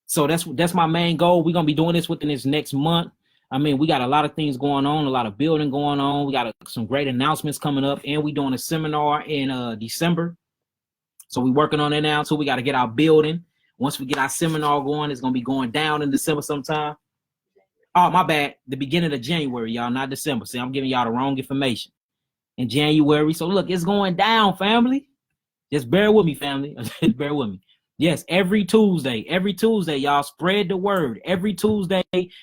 So that's my main goal. We're gonna be doing this within this next month. I mean, we got a lot of things going on, a lot of building going on. We got some great announcements coming up, and we're doing a seminar in December. So we're working on it now too. We got to get our building. Once we get our seminar going, it's going to be going down in December sometime. Oh, my bad. The beginning of January, y'all, not December. See, I'm giving y'all the wrong information. In January. So, look, it's going down, family. Just bear with me, family. Just bear with me. Yes, every Tuesday, y'all, spread the word. Every Tuesday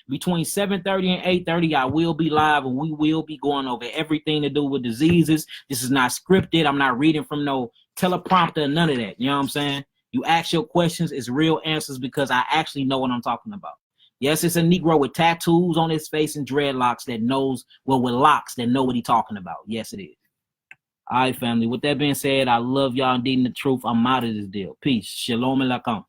between 7:30 and 8:30, I will be live, and we will be going over everything to do with diseases. This is not scripted. I'm not reading from no teleprompter, none of that. You know what I'm saying? You ask your questions, it's real answers, because I actually know what I'm talking about. Yes, it's a Negro with tattoos on his face and dreadlocks with locks that know what he's talking about. Yes, it is. All right, family. With that being said, I love y'all indeed in the truth. I'm out of this deal. Peace. Shalom Alakum.